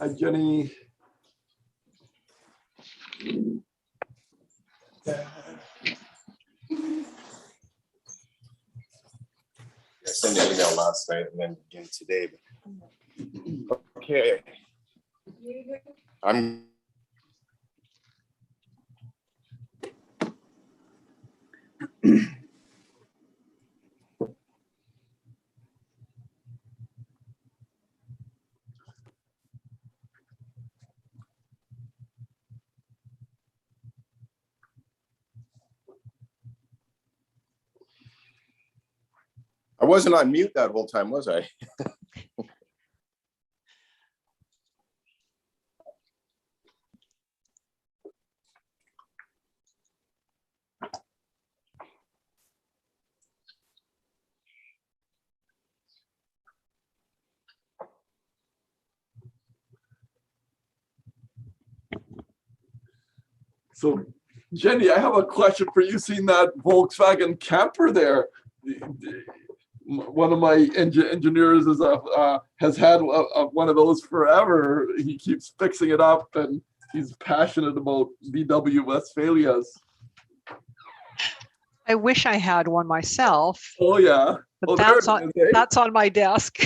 Hi, Jenny. I sent an email last night and then again today. But okay. I'm I wasn't on mute that whole time, was I? So, Jenny, I have a question for you. Seen that Volkswagen camper there? One of my engineers is has had one of those forever. He keeps fixing it up, and he's passionate about VW Westphalias. I wish I had one myself, Oh yeah, but oh, that's there it is, eh? that's on my desk.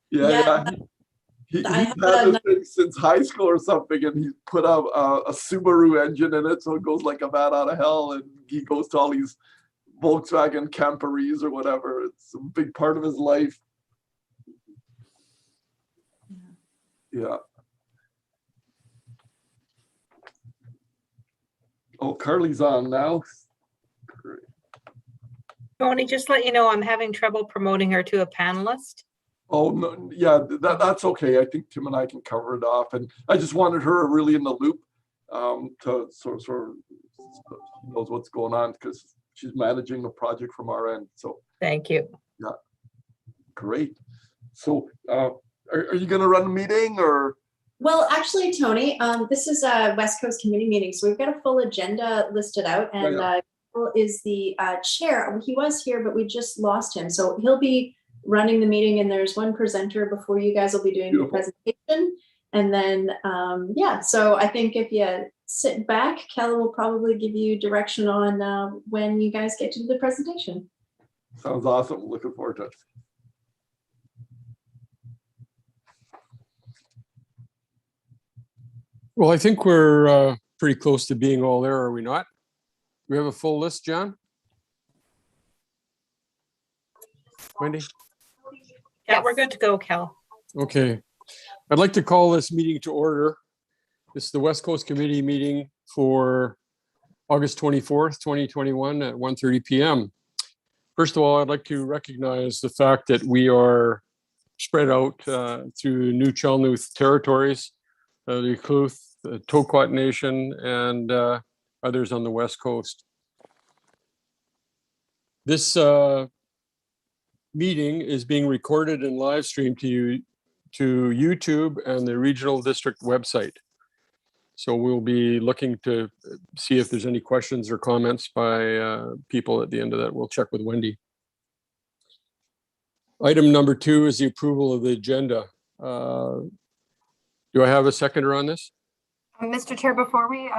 yeah. He's had this thing since high school or something, and he put a Subaru engine in it, so it goes like a bat out of hell. And he goes to all these Volkswagen camperies or whatever. It's a big part of his life. Yeah. Oh, Carly's on now. Great. Tony, just let you know, I'm having trouble promoting her to a panelist. Oh, no, yeah, that's okay. I think Tim and I can cover it off. And I just wanted her really in the loop to sort of knows what's going on because she's managing the project from our end. So Thank you. yeah, great. So are you going to run a meeting or? Well, actually, Tony, this is a West Coast Committee meeting, so we've got a full agenda listed out, and Phil is the chair. He was here, but we just lost him, so he'll be running the meeting. And there's one presenter before you guys will be doing the presentation, and then yeah. So I think if you sit back, Kelly will probably give you direction on when you guys get to do the presentation. Sounds awesome. Looking forward to it. Well, I think we're pretty close to being all there, are we not? We have a full list, John? Wendy? Yeah, we're good to go, Cal. Okay. I'd like to call this meeting to order. This is the West Coast Committee meeting for August 24th, 2021 at 1:30 p.m. First of all, I'd like to recognize the fact that we are spread out through New Chelmsford territories, the Cluth, the Toquat Nation, and others on the West Coast. This meeting is being recorded and live streamed to YouTube and the regional district website. So we'll be looking to see if there's any questions or comments by people at the end of that. We'll check with Wendy. Item number 2 is the approval of the agenda. Do I have a seconder on this? Mr. Chair, before we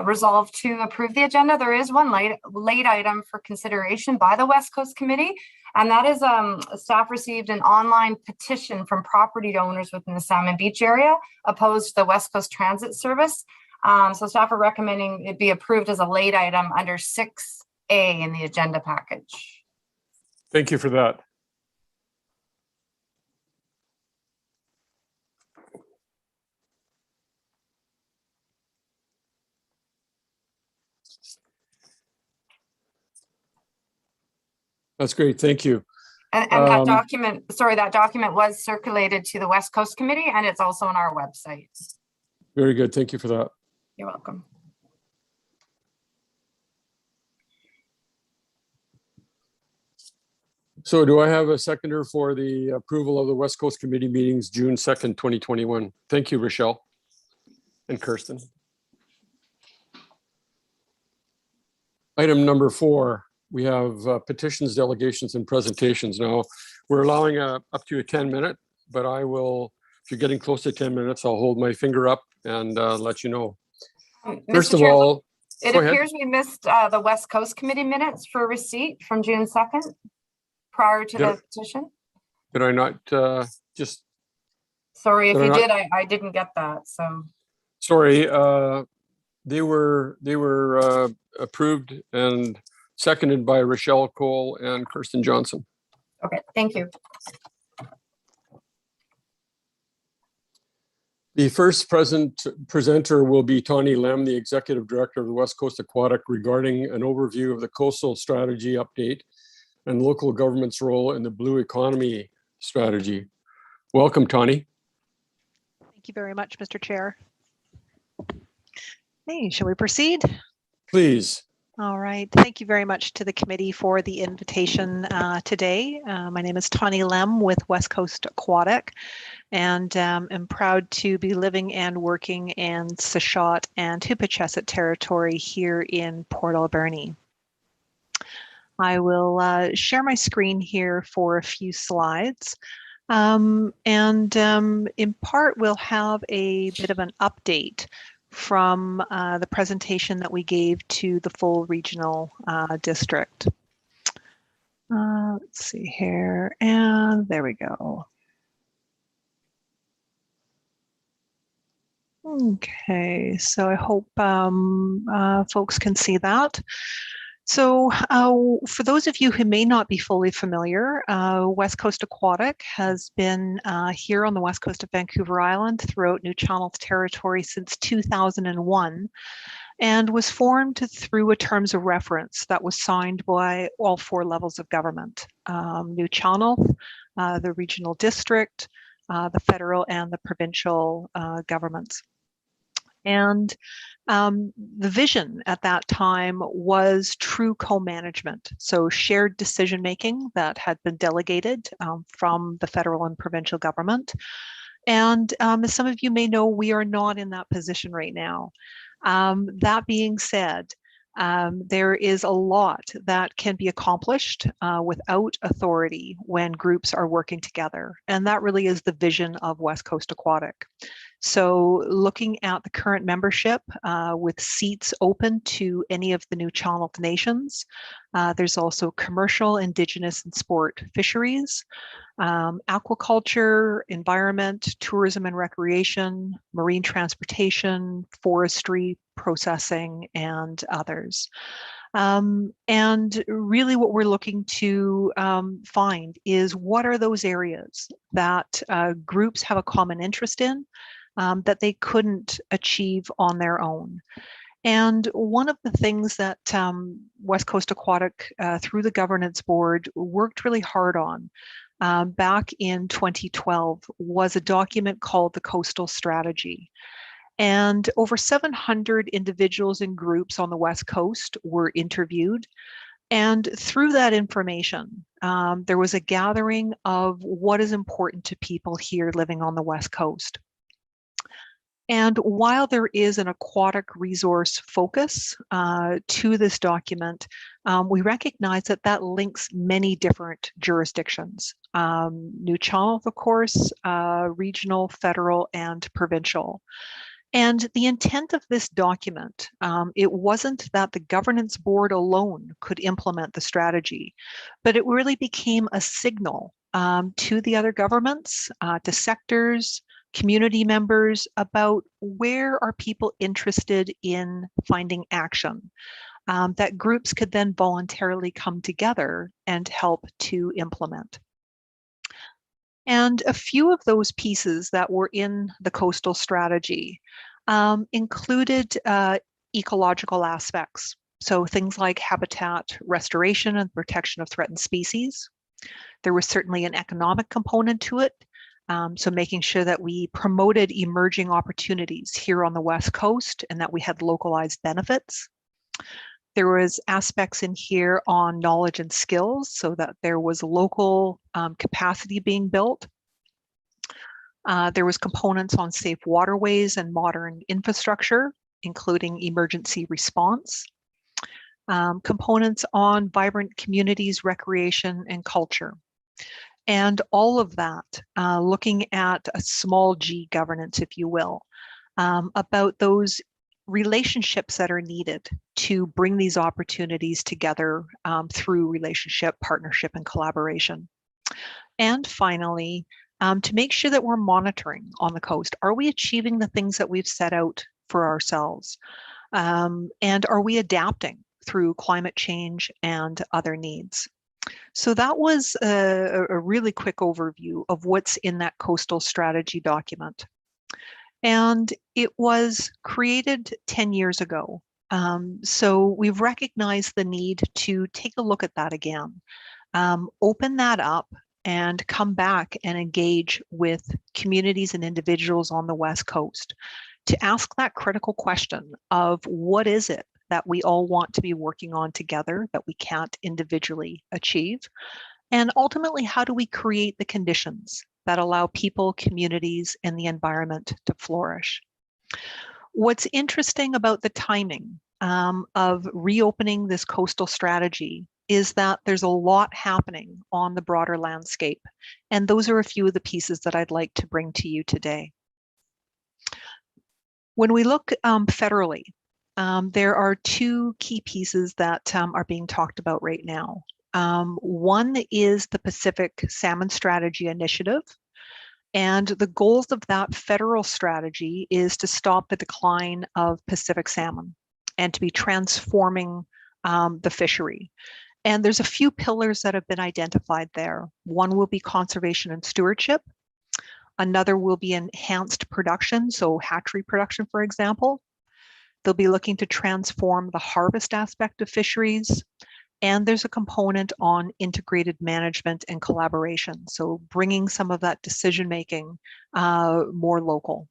resolve to approve the agenda, there is one late item for consideration by the West Coast Committee, and that is staff received an online petition from property owners within the Salmon Beach area opposed to the West Coast Transit Service. So staff are recommending it be approved as a late item under 6A in the agenda package. Thank you for that. That's great. Thank you. And that document was circulated to the West Coast Committee, and it's also on our website. Very good. Thank you for that. You're welcome. So do I have a seconder for the approval of the West Coast Committee meetings, June 2nd, 2021? Thank you, Rochelle and Kirsten. Item number 4, we have petitions, delegations, and presentations. Now, we're allowing up to a 10-minute but I will, if you're getting close to 10 minutes, I'll hold my finger up and let you know. First Mr. of Chair, all, it go ahead. appears we missed the West Coast Committee minutes for receipt from June 2nd prior to Did- the petition. Did I not just, Sorry, if Did I you not- did, I didn't get that, so. sorry, they were approved and seconded by Rochelle Cole and Kirsten Johnson. Okay, thank you. The first presenter will be Tawny Lem, the Executive Director of the West Coast Aquatic, regarding an overview of the coastal strategy update and local government's role in the blue economy strategy. Welcome, Tawny. Thank you very much, Mr. Chair. Hey, shall we proceed? Please. All right. Thank you very much to the committee for the invitation today. My name is Tawny Lem with West Coast Aquatic, and am proud to be living and working in Sechot and Hupachesset territory here in Port Alberni. I will share my screen here for a few slides. In part, we'll have a bit of an update from the presentation that we gave to the full regional district. Let's see here, and there we go. Okay, so I hope folks can see that. So for those of you who may not be fully familiar, West Coast Aquatic has been here on the west coast of Vancouver Island throughout New Channel territory since 2001 and was formed through a terms of reference that was signed by all 4 levels of government, New Channel, the regional district, the federal and the provincial governments. And the vision at that time was true co-management, so shared decision-making that had been delegated from the federal and provincial government. And as some of you may know, we are not in that position right now. That being said, there is a lot that can be accomplished without authority when groups are working together. And that really is the vision of West Coast Aquatic. So looking at the current membership with seats open to any of the New Channel nations, there's also commercial, indigenous, and sport fisheries, aquaculture, environment, tourism and recreation, marine transportation, forestry, processing, and others. And really what we're looking to find is what are those areas that groups have a common interest in that they couldn't achieve on their own. And one of the things that West Coast Aquatic through the governance board worked really hard on back in 2012 was a document called the Coastal Strategy. And over 700 individuals and groups on the West Coast were interviewed. And through that information, there was a gathering of what is important to people here living on the West Coast. And while there is an aquatic resource focus to this document, we recognize that that links many different jurisdictions. New Channel, of course, regional, federal, and provincial. And the intent of this document, it wasn't that the governance board alone could implement the strategy, but it really became a signal to the other governments, to sectors, community members about where are people interested in finding action that groups could then voluntarily come together and help to implement. And a few of those pieces that were in the coastal strategy included ecological aspects. So things like habitat restoration and protection of threatened species. There was certainly an economic component to it. So making sure that we promoted emerging opportunities here on the West Coast and that we had localized benefits. There was aspects in here on knowledge and skills so that there was local capacity being built. There was components on safe waterways and modern infrastructure, including emergency response. Components on vibrant communities, recreation, and culture. And all of that, looking at a small g governance, if you will, about those relationships that are needed to bring these opportunities together through relationship, partnership, and collaboration. And finally, to make sure that we're monitoring on the coast. Are we achieving the things that we've set out for ourselves? And are we adapting through climate change and other needs? So that was a really quick overview of what's in that coastal strategy document. And it was created 10 years ago. So we've recognized the need to take a look at that again, open that up and come back and engage with communities and individuals on the West Coast to ask that critical question of what is it that we all want to be working on together that we can't individually achieve? And ultimately, how do we create the conditions that allow people, communities, and the environment to flourish? What's interesting about the timing of reopening this coastal strategy is that there's a lot happening on the broader landscape. And those are a few of the pieces that I'd like to bring to you today. When we look federally, there are two key pieces that are being talked about right now. One is the Pacific Salmon Strategy Initiative. And the goals of that federal strategy is to stop the decline of Pacific salmon and to be transforming the fishery. And there's a few pillars that have been identified there. One will be conservation and stewardship. Another will be enhanced production, so hatchery production, for example. They'll be looking to transform the harvest aspect of fisheries. And there's a component on integrated management and collaboration, so bringing some of that decision-making more local.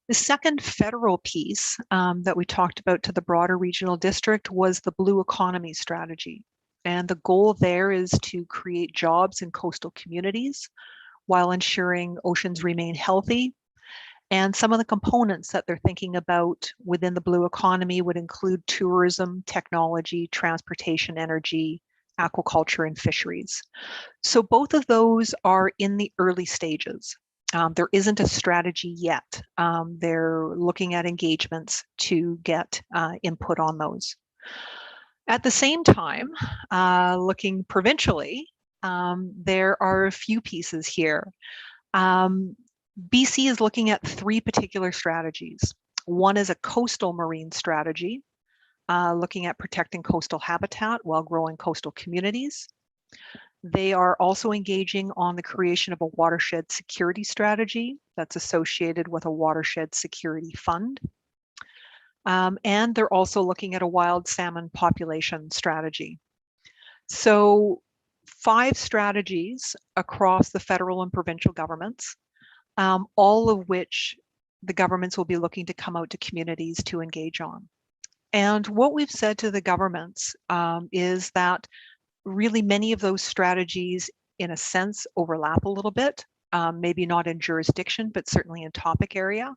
The second federal piece that we talked about to the broader regional district was the Blue Economy Strategy. And the goal there is to create jobs in coastal communities while ensuring oceans remain healthy. And some of the components that they're thinking about within the blue economy would include tourism, technology, transportation, energy, aquaculture, and fisheries. So both of those are in the early stages. There isn't a strategy yet. They're looking at engagements to get input on those. At the same time, looking provincially, there are a few pieces here. BC is looking at three particular strategies. One is a coastal marine strategy, looking at protecting coastal habitat while growing coastal communities. They are also engaging on the creation of a watershed security strategy that's associated with a watershed security fund. And they're also looking at a wild salmon population strategy. So 5 strategies across the federal and provincial governments, all of which the governments will be looking to come out to communities to engage on. And what we've said to the governments is that really many of those strategies, in a sense, overlap a little bit, maybe not in jurisdiction, but certainly in topic area.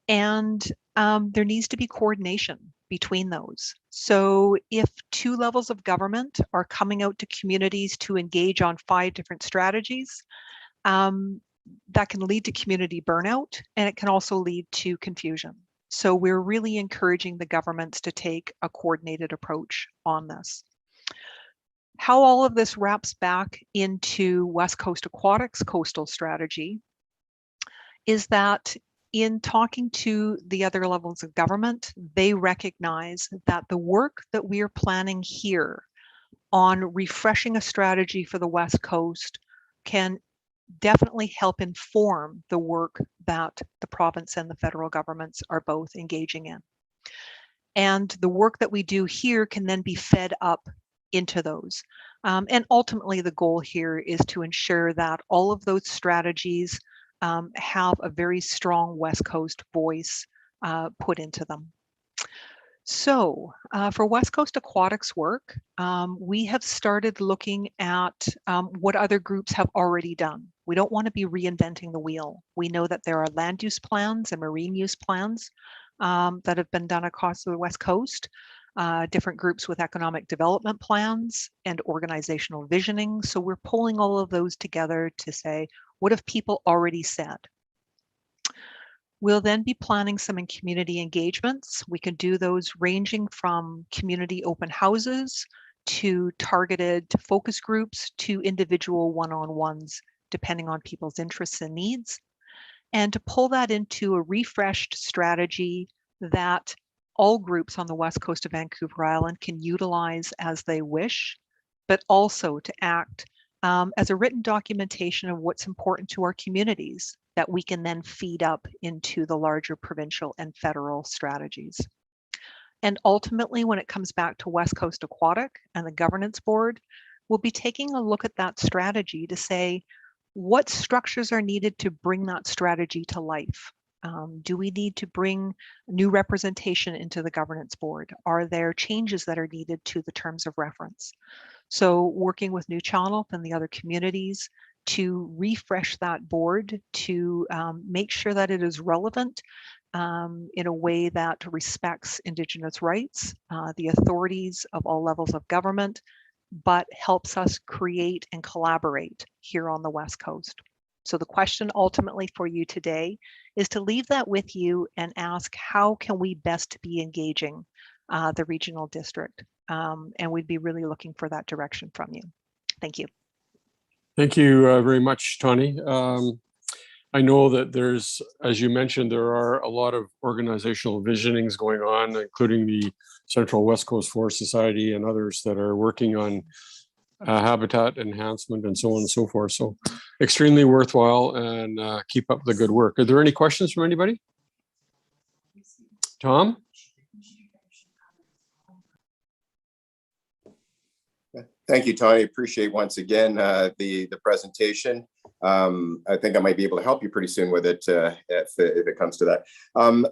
And there needs to be coordination between those. So if 2 levels of government are coming out to communities to engage on 5 different strategies, that can lead to community burnout, and it can also lead to confusion. So we're really encouraging the governments to take a coordinated approach on this. How all of this wraps back into West Coast Aquatics coastal strategy is that in talking to the other levels of government, they recognize that the work that we are planning here on refreshing a strategy for the West Coast can definitely help inform the work that the province and the federal governments are both engaging in. And the work that we do here can then be fed up into those. And ultimately, the goal here is to ensure that all of those strategies have a very strong West Coast voice put into them. So for West Coast Aquatics work, we have started looking at what other groups have already done. We don't want to be reinventing the wheel. We know that there are land use plans and marine use plans that have been done across the West Coast. different groups with economic development plans and organizational visioning. So we're pulling all of those together to say, what have people already said? We'll then be planning some in community engagements. We can do those ranging from community open houses to targeted focus groups to individual one-on-ones, depending on people's interests and needs. And to pull that into a refreshed strategy that all groups on the west coast of Vancouver Island can utilize as they wish, but also to act as a written documentation of what's important to our communities that we can then feed up into the larger provincial and federal strategies. And ultimately, when it comes back to West Coast Aquatic and the governance board, we'll be taking a look at that strategy to say, what structures are needed to bring that strategy to life? Do we need to bring new representation into the governance board? Are there changes that are needed to the terms of reference? So working with New Channel and the other communities to refresh that board to make sure that it is relevant in a way that respects Indigenous rights, the authorities of all levels of government, but helps us create and collaborate here on the West Coast. So the question ultimately for you today is to leave that with you and ask, how can we best be engaging the regional district? And we'd be really looking for that direction from you. Thank you. Thank you very much, Tawny. I know that there's, as you mentioned, there are a lot of organizational visionings going on, including the Central West Coast Forest Society and others that are working on habitat enhancement and so on and so forth. So extremely worthwhile, and keep up the good work. Are there any questions from anybody? Tom? Thank you, Tawny. Appreciate once again the presentation. I think I might be able to help you pretty soon with it if it comes to that.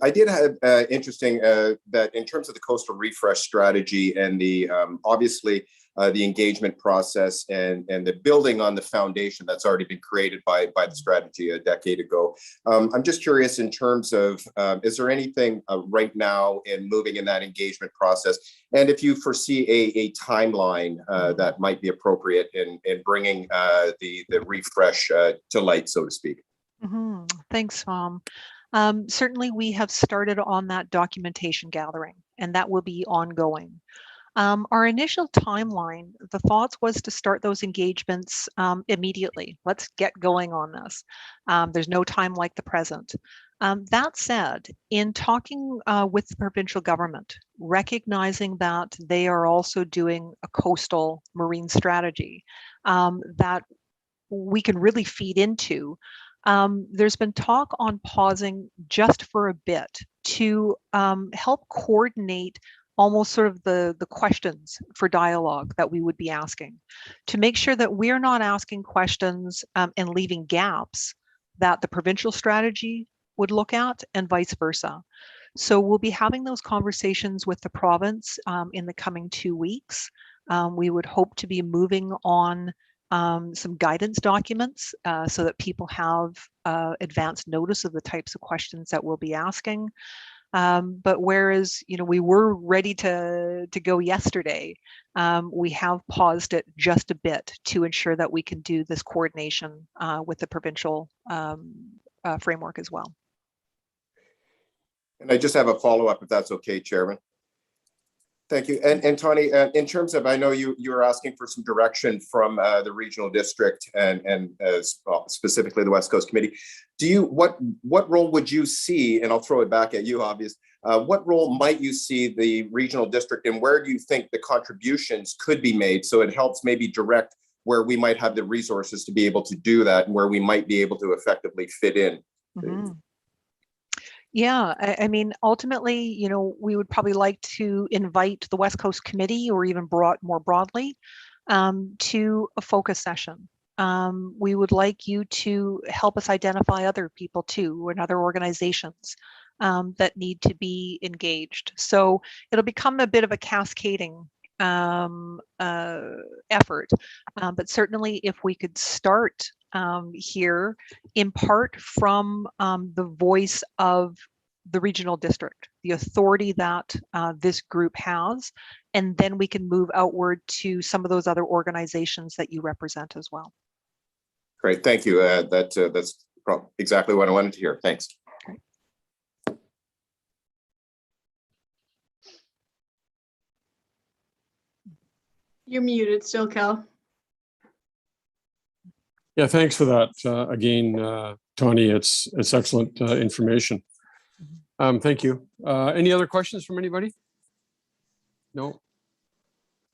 I did have interesting that in terms of the coastal refresh strategy and the obviously the engagement process and the building on the foundation that's already been created by the strategy a decade ago. I'm just curious in terms of, is there anything right now in moving in that engagement process? And if you foresee a timeline that might be appropriate in bringing the refresh to light, so to speak. Mm-hmm. Thanks, Tom. Certainly we have started on that documentation gathering, and that will be ongoing. Our initial timeline, the thoughts was to start those engagements immediately. Let's get going on this. There's no time like the present. That said, in talking with the provincial government, recognizing that they are also doing a coastal marine strategy that we can really feed into, there's been talk on pausing just for a bit to help coordinate almost sort of the questions for dialogue that we would be asking, to make sure that we're not asking questions and leaving gaps that the provincial strategy would look at, and vice versa. So we'll be having those conversations with the province in the coming 2 weeks. We would hope to be moving on some guidance documents so that people have advanced notice of the types of questions that we'll be asking. But whereas, you know, we were ready to go yesterday, we have paused it just a bit to ensure that we can do this coordination with the provincial framework as well. And I just have a follow-up, if that's okay, Chairman. Thank you. And Tawny, in terms of, I know you were asking for some direction from the regional district and specifically the West Coast Committee. What role would you see, and I'll throw it back at you, obviously, what role might you see the regional district, and where do you think the contributions could be made so it helps maybe direct where we might have the resources to be able to do that and where we might be able to effectively fit in? Mm-hmm. Yeah, I mean, ultimately, you know, we would probably like to invite the West Coast Committee, or even more broadly, to a focus session. We would like you to help us identify other people too, and other organizations that need to be engaged. So it'll become a bit of a cascading effort, but certainly if we could start here in part from the voice of the regional district, the authority that this group has, and then we can move outward to some of those other organizations that you represent as well. Great, thank you. That's exactly what I wanted to hear. Thanks. Great. You're muted still, Cal. Yeah, thanks for that. Again, Tony, it's excellent information. Thank you. Any other questions from anybody? No?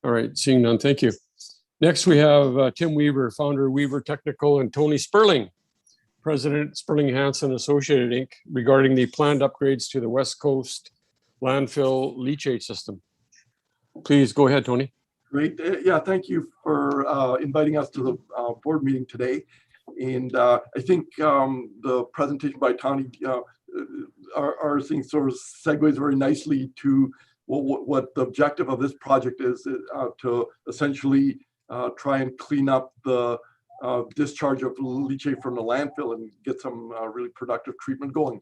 All right, seeing none, thank you. Next, we have Tim Weaver, founder of Weaver Technical, and Tony Sperling, President, Sperling Hansen Associated, Inc., regarding the planned upgrades to the West Coast landfill leachate system. Please go ahead, Tony. Great. Yeah, thank you for inviting us to the board meeting today. And I think the presentation by Tony our thing sort of segues very nicely to what the objective of this project is to essentially try and clean up the discharge of leachate from the landfill and get some really productive treatment going.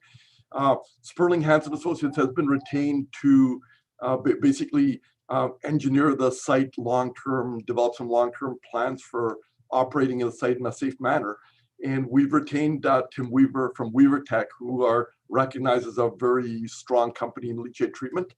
Sperling Hansen Associates has been retained to basically engineer the site long-term, develop some long-term plans for operating the site in a safe manner. And we've retained Tim Weaver from Weaver Tech, who are recognized as a very strong company in leachate treatment,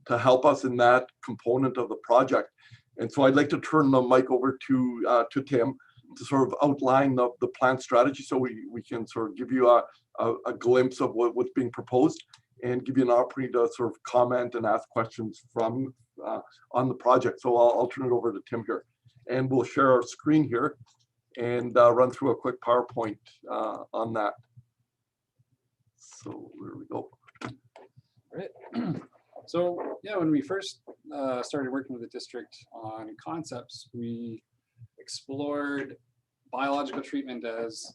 to help us in that component of the project. And so I'd like to turn the mic over to Tim to sort of outline the plan strategy, so we can sort of give you a glimpse of what's being proposed and give you an opportunity to sort of comment and ask questions from on the project. So I'll turn it over to Tim here, and we'll share our screen here and run through a quick PowerPoint on that. So there we go. All right. So yeah, when we first started working with the district on concepts, we explored biological treatment as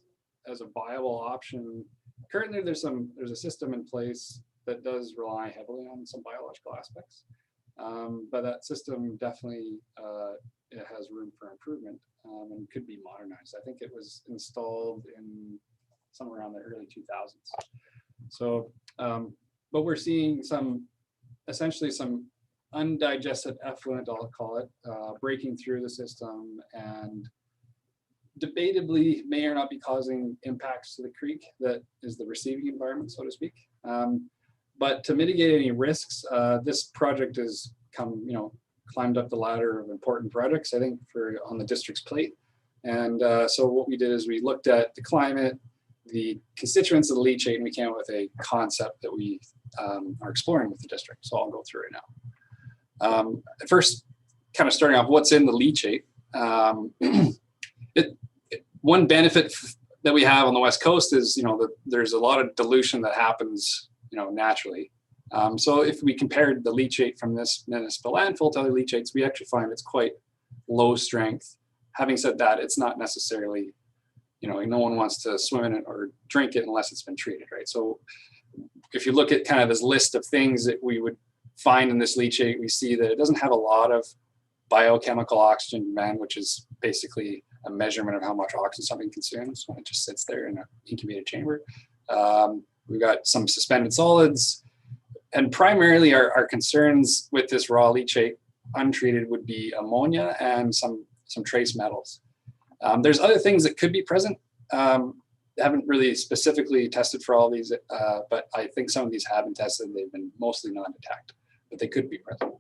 a viable option. Currently, there's a system in place that does rely heavily on some biological aspects, but that system definitely it has room for improvement and could be modernized. I think it was installed in somewhere around the early 2000s. So, but we're seeing essentially some undigested effluent, I'll call it, breaking through the system, and debatably may or not be causing impacts to the creek that is the receiving environment, so to speak. But to mitigate any risks, this project has climbed up the ladder of important projects, I think, on the district's plate. And so what we did is we looked at the climate, the constituents of the leachate, and we came up with a concept that we are exploring with the district. So I'll go through it now. First, kind of starting off, what's in the leachate? One benefit that we have on the West Coast is, there's a lot of dilution that happens, naturally. So if we compared the leachate from this municipal landfill to other leachates, we actually find it's quite low strength. Having said that, it's not necessarily, no one wants to swim in it or drink it unless it's been treated, right? So if you look at kind of this list of things that we would find in this leachate, we see that it doesn't have a lot of biochemical oxygen demand, which is basically a measurement of how much oxygen something consumes when it just sits there in an incubated chamber. We've got some suspended solids, and primarily our concerns with this raw leachate untreated would be ammonia and some trace metals. There's other things that could be present. Haven't really specifically tested for all these, but I think some of these have been tested. They've been mostly non-detect, but they could be present.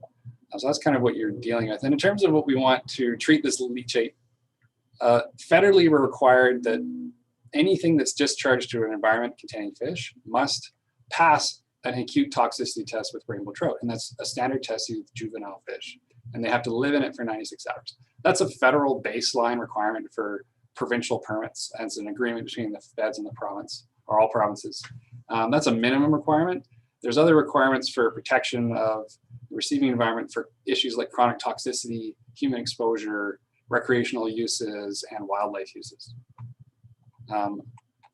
So that's kind of what you're dealing with. And in terms of what we want to treat this leachate, federally we're required that anything that's discharged to an environment containing fish must pass an acute toxicity test with rainbow trout. And that's a standard test with juvenile fish. And they have to live in it for 96 hours. That's a federal baseline requirement for provincial permits as an agreement between the feds and the province, or all provinces. That's a minimum requirement. There's other requirements for protection of the receiving environment for issues like chronic toxicity, human exposure, recreational uses, and wildlife uses.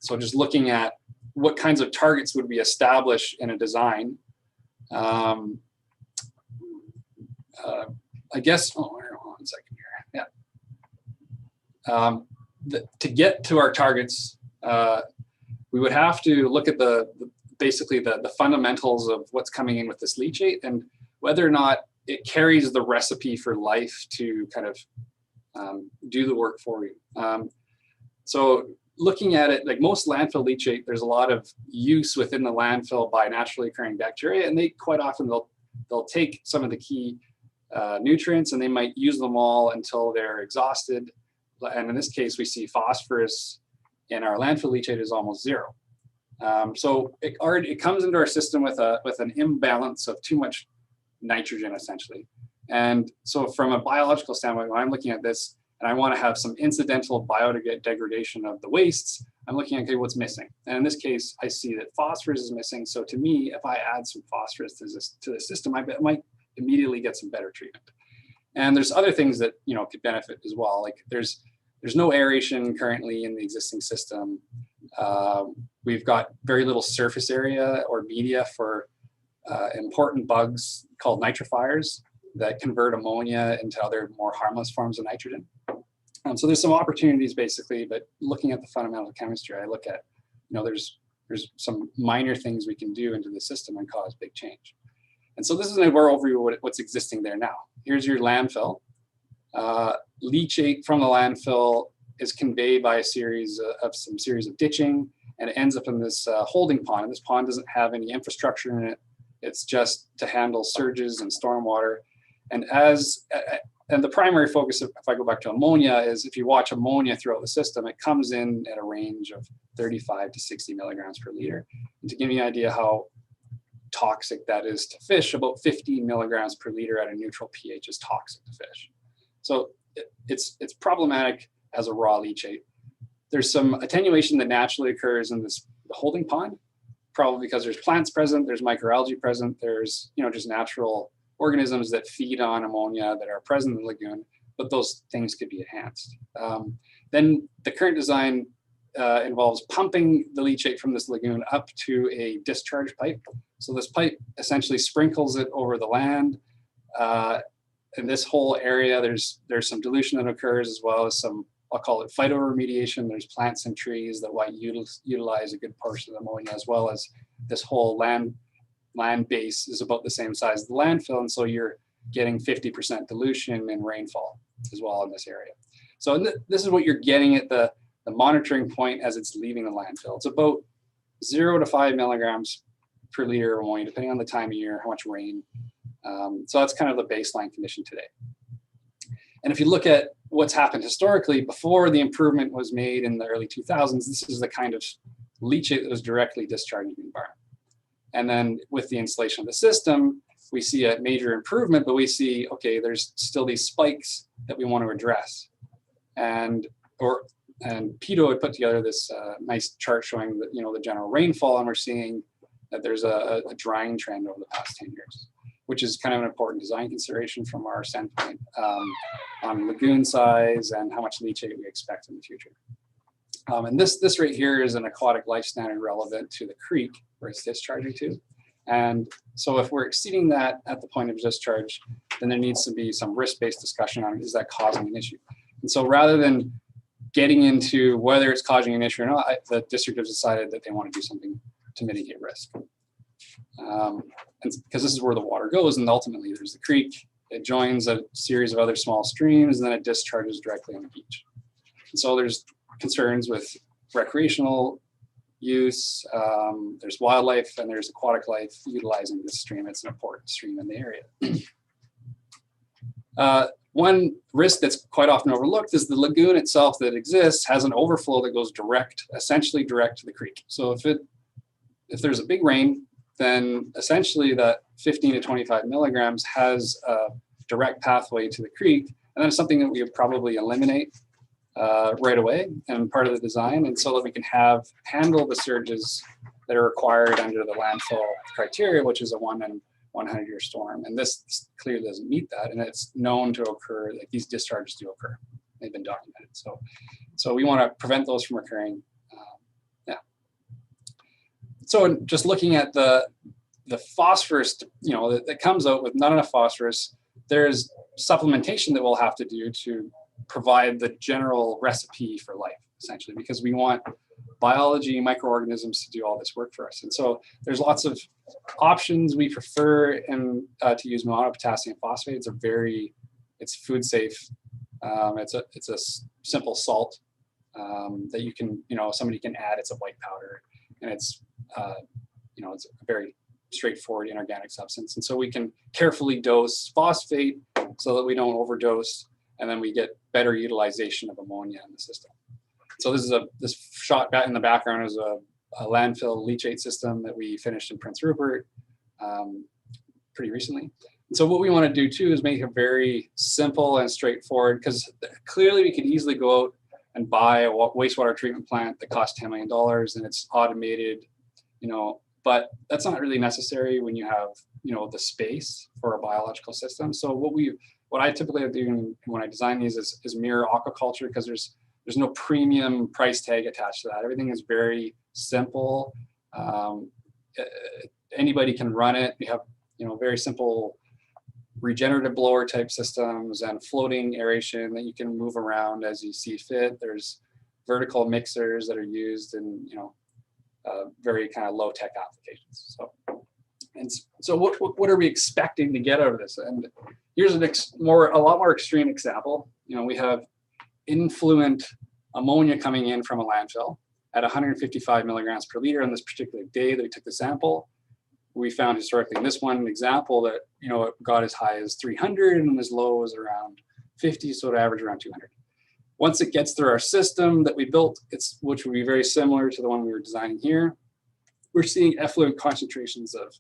So just looking at what kinds of targets would we establish in a design, I guess, hold on a second here. Yeah. To get to our targets, we would have to look at the basically the fundamentals of what's coming in with this leachate and whether or not it carries the recipe for life to kind of do the work for you. So looking at it, like most landfill leachate, there's a lot of use within the landfill by naturally occurring bacteria, and they quite often they'll take some of the key nutrients and they might use them all until they're exhausted. And in this case, we see phosphorus in our landfill leachate is almost zero. So it comes into our system with an imbalance of too much nitrogen, essentially. And so from a biological standpoint, when I'm looking at this and I want to have some incidental biodegradation of the wastes, I'm looking at, okay, what's missing? And in this case, I see that phosphorus is missing. So to me, if I add some phosphorus to the system, I might immediately get some better treatment. And there's other things that, you know, could benefit as well. Like there's no aeration currently in the existing system. We've got very little surface area or media for important bugs called nitrifiers that convert ammonia into other more harmless forms of nitrogen. So there's some opportunities basically, but looking at the fundamental chemistry, I look at, you know, there's some minor things we can do into the system and cause big change. And so this is an overview of what's existing there now. Here's your landfill. Leachate from the landfill is conveyed by a series of ditching, and it ends up in this holding pond. And this pond doesn't have any infrastructure in it. It's just to handle surges and stormwater. And the primary focus, if I go back to ammonia, is if you watch ammonia throughout the system, it comes in at a range of 35 to 60 milligrams per liter. And to give you an idea how toxic that is to fish, about 15 milligrams per liter at a neutral pH is toxic to fish. So it's problematic as a raw leachate. There's some attenuation that naturally occurs in this holding pond, probably because there's plants present, there's microalgae present, there's, you know, just natural organisms that feed on ammonia that are present in the lagoon, but those things could be enhanced. Then the current design involves pumping the leachate from this lagoon up to a discharge pipe. So this pipe essentially sprinkles it over the land. In this whole area, there's some dilution that occurs, as well as some, I'll call it phytoremediation. There's plants and trees that might utilize a good portion of the ammonia, as well as this whole land base is about the same size as the landfill, and so you're getting 50% dilution in rainfall as well in this area. So this is what you're getting at the monitoring point as it's leaving the landfill. It's about 0 to 5 milligrams per liter of ammonia, depending on the time of year, how much rain. So that's kind of the baseline condition today. And if you look at what's happened historically, before the improvement was made in the early 2000s, this is the kind of leachate that was directly discharged in the environment. And then with the installation of the system, we see a major improvement, but we see, okay, there's still these spikes that we want to address. And Pito had put together this nice chart showing that, you know, the general rainfall, and we're seeing that there's a drying trend over the past 10 years, which is kind of an important design consideration from our standpoint on lagoon size and how much leachate we expect in the future. And this right here is an aquatic life standard relevant to the creek where it's discharging to. And so if we're exceeding that at the point of discharge, then there needs to be some risk-based discussion on, is that causing an issue? And so rather than getting into whether it's causing an issue or not, the district has decided that they want to do something to mitigate risk. And because this is where the water goes, and ultimately there's the creek, it joins a series of other small streams, and then it discharges directly on the beach. And so there's concerns with recreational use, there's wildlife, and there's aquatic life utilizing this stream. It's an important stream in the area. One risk that's quite often overlooked is the lagoon itself that exists has an overflow that goes essentially direct to the creek. So if there's a big rain, then essentially that 15 to 25 milligrams has a direct pathway to the creek, and that's something that we would probably eliminate right away and part of the design, and so that we can handle the surges that are required under the landfill criteria, which is a 1 in 100 year storm. And this clearly doesn't meet that, and it's known to occur, like these discharges do occur. They've been documented. So we want to prevent those from occurring. So just looking at the phosphorus, you know, that comes out with not enough phosphorus, there's supplementation that we'll have to do to provide the general recipe for life. essentially, because we want biology, microorganisms to do all this work for us. And so there's lots of options. We prefer to use monopotassium phosphate. It's food safe. It's a simple salt that you can, somebody can add. It's a white powder, and it's it's a very straightforward inorganic substance. And so we can carefully dose phosphate so that we don't overdose, and then we get better utilization of ammonia in the system. So this shot back in the background is a landfill leachate system that we finished in Prince Rupert pretty recently. And so what we want to do too is make it very simple and straightforward, because clearly we could easily go out and buy a wastewater treatment plant that costs $10 million and it's automated, but that's not really necessary when you have, the space for a biological system. So what I typically do when I design these is mirror aquaculture, because there's no premium price tag attached to that. Everything is very simple. Anybody can run it. We have, very simple regenerative blower type systems and floating aeration that you can move around as you see fit. There's vertical mixers that are used in, very kind of low tech applications. So what are we expecting to get out of this? And here's a lot more extreme example. We have influent ammonia coming in from a landfill at 155 milligrams per liter on this particular day that we took the sample. We found historically in this one example that, it got as high as 300 and as low as around 50, so it averaged around 200. Once it gets through our system that we built, which would be very similar to the one we were designing here, we're seeing effluent concentrations of,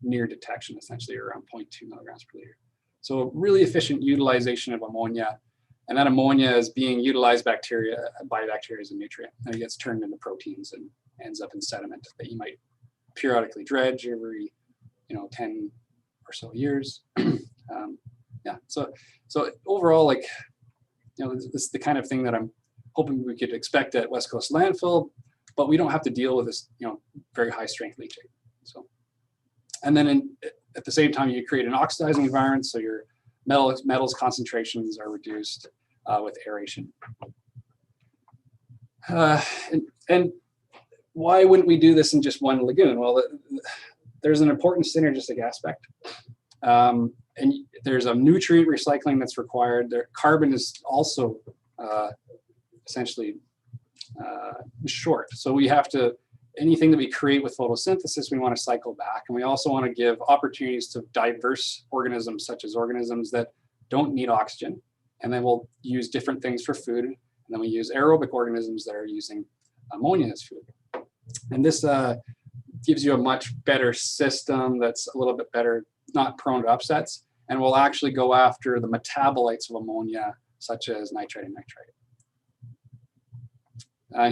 near detection, essentially around 0.2 milligrams per liter. So really efficient utilization of ammonia. And that ammonia is being utilized by bacteria as a nutrient. And it gets turned into proteins and ends up in sediment that you might periodically dredge every, 10 or so years. So overall, this is the kind of thing that I'm hoping we could expect at West Coast Landfill, but we don't have to deal with this, very high strength leachate. So, and then at the same time, you create an oxidizing environment, so your metals concentrations are reduced with aeration. And why wouldn't we do this in just one lagoon? Well, there's an important synergistic aspect. And there's a nutrient recycling that's required. Carbon is also essentially short. So we have to, anything that we create with photosynthesis, we want to cycle back. And we also want to give opportunities to diverse organisms, such as organisms that don't need oxygen. And then we'll use different things for food. And then we use aerobic organisms that are using ammonia as food. And this gives you a much better system that's a little bit better, not prone to upsets, and will actually go after the metabolites of ammonia, such as nitrite and nitrite.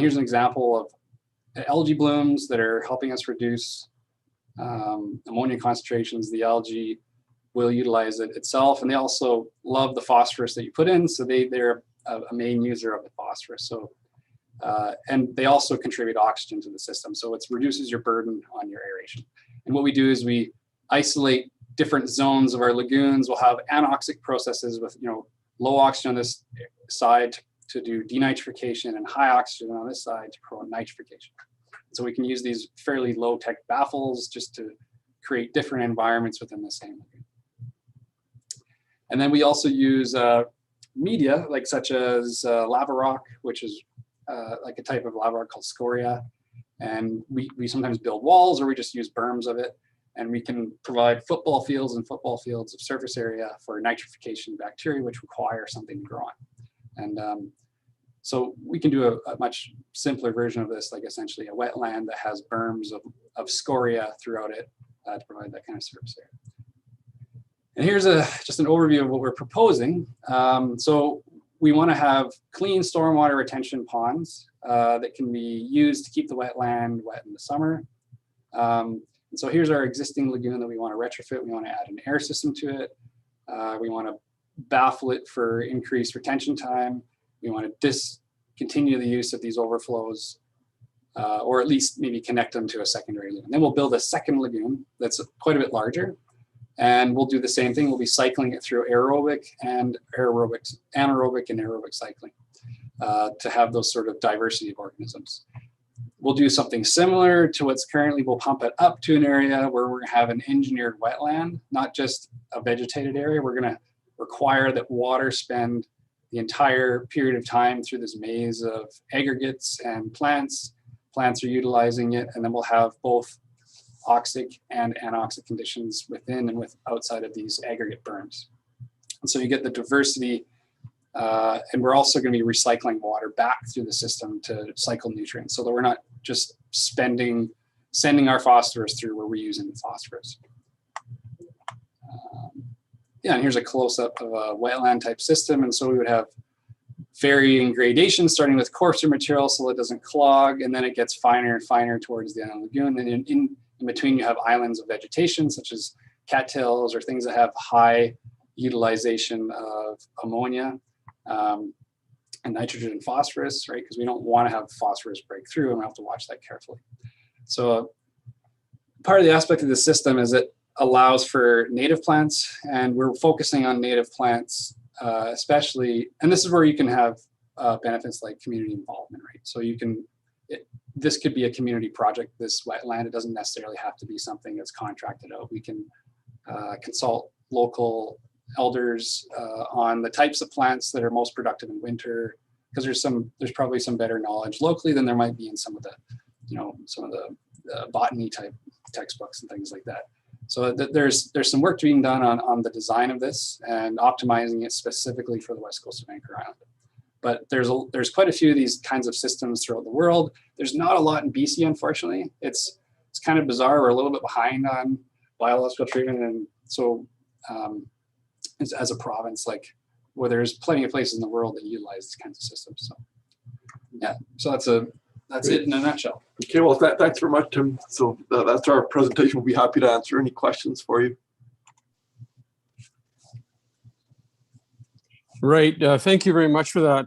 Here's an example of algae blooms that are helping us reduce ammonia concentrations. The algae will utilize it itself, and they also love the phosphorus that you put in, so they're a main user of the phosphorus. So, and they also contribute oxygen to the system, so it reduces your burden on your aeration. And what we do is we isolate different zones of our lagoons. We'll have anoxic processes with low oxygen on this side to do denitrification and high oxygen on this side to promote nitrification. So we can use these fairly low tech baffles just to create different environments within the same lagoon. And then we also use media such as lava rock, which is like a type of lava rock called scoria. And we sometimes build walls, or we just use berms of it. And we can provide football fields of surface area for nitrification bacteria, which require something to grow on. And so we can do a much simpler version of this, like essentially a wetland that has berms of scoria throughout it to provide that kind of surface area. And here's just an overview of what we're proposing. So we want to have clean stormwater retention ponds that can be used to keep the wetland wet in the summer. And so here's our existing lagoon that we want to retrofit. We want to add an air system to it. We want to baffle it for increased retention time. We want to discontinue the use of these overflows, or at least maybe connect them to a secondary lagoon. Then we'll build a second lagoon that's quite a bit larger. And we'll do the same thing. We'll be cycling it through anaerobic and aerobic cycling. to have those sort of diversity of organisms. We'll do something similar to what's currently, we'll pump it up to an area where we're gonna have an engineered wetland, not just a vegetated area. We're gonna require that water spend the entire period of time through this maze of aggregates and plants. Plants are utilizing it, and then we'll have both oxic and anoxic conditions within and outside of these aggregate berms. And so you get the diversity, and we're also going to be recycling water back through the system to cycle nutrients, so that we're not just sending our phosphorus through, we're reusing the phosphorus. Yeah, and here's a close-up of a wetland type system, and so we would have varying gradations, starting with coarser material so it doesn't clog, and then it gets finer and finer towards the end of the lagoon. And in between, you have islands of vegetation, such as cattails or things that have high utilization of ammonia and nitrogen and phosphorus, right? Because we don't want to have phosphorus break through, and we have to watch that carefully. So part of the aspect of the system is it allows for native plants, and we're focusing on native plants especially, and this is where you can have benefits like community involvement, right? So you can, this could be a community project, this wetland. It doesn't necessarily have to be something that's contracted out. We can consult local elders on the types of plants that are most productive in winter, because there's probably some better knowledge locally than there might be in some of the, some of the botany type textbooks and things like that. So there's some work being done on the design of this and optimizing it specifically for the west coast of Anchor Island. But there's quite a few of these kinds of systems throughout the world. There's not a lot in BC, unfortunately. It's kind of bizarre. We're a little bit behind on biological treatment, and so as a province, like, where there's plenty of places in the world that utilize these kinds of systems. So yeah, so that's it in a nutshell. Okay, well, thanks very much, Tim. So that's our presentation. We'll be happy to answer any questions for you. Right. Thank you very much for that,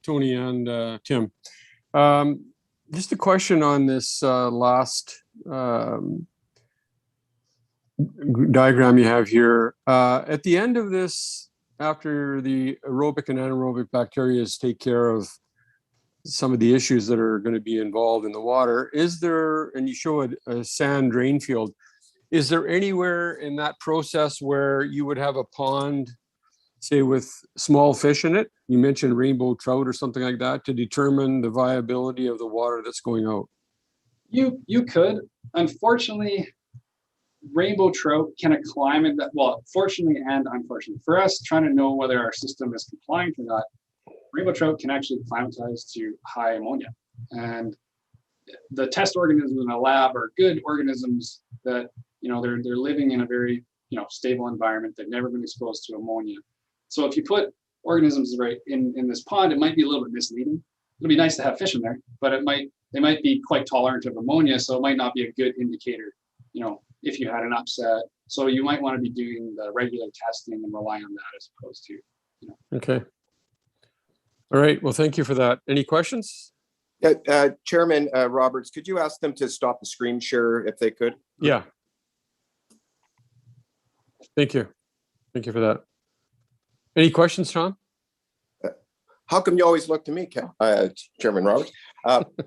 Tony and Tim. Just a question on this last diagram you have here. At the end of this, after the aerobic and anaerobic bacteria take care of some of the issues that are going to be involved in the water, is there, and you show a sand drain field, is there anywhere in that process where you would have a pond, say with small fish in it? You mentioned rainbow trout or something like that, to determine the viability of the water that's going out. You could. Unfortunately, rainbow trout can acclimate that, well, fortunately and unfortunately. For us, trying to know whether our system is compliant or not, rainbow trout can actually acclimatize to high ammonia. And the test organisms in a lab are good organisms that, they're living in a very, stable environment. They've never been exposed to ammonia. So if you put organisms right in this pond, it might be a little bit misleading. It'll be nice to have fish in there, but they might be quite tolerant of ammonia, so it might not be a good indicator, if you had an upset. So you might want to be doing the regular testing and rely on that as opposed to, Okay. All right. Well, thank you for that. Any questions? Yeah, Chairman Roberts, could you ask them to stop the screen share if they could? Yeah. Thank you. Thank you for that. Any questions, Tom? How come you always look to me, Chairman Roberts?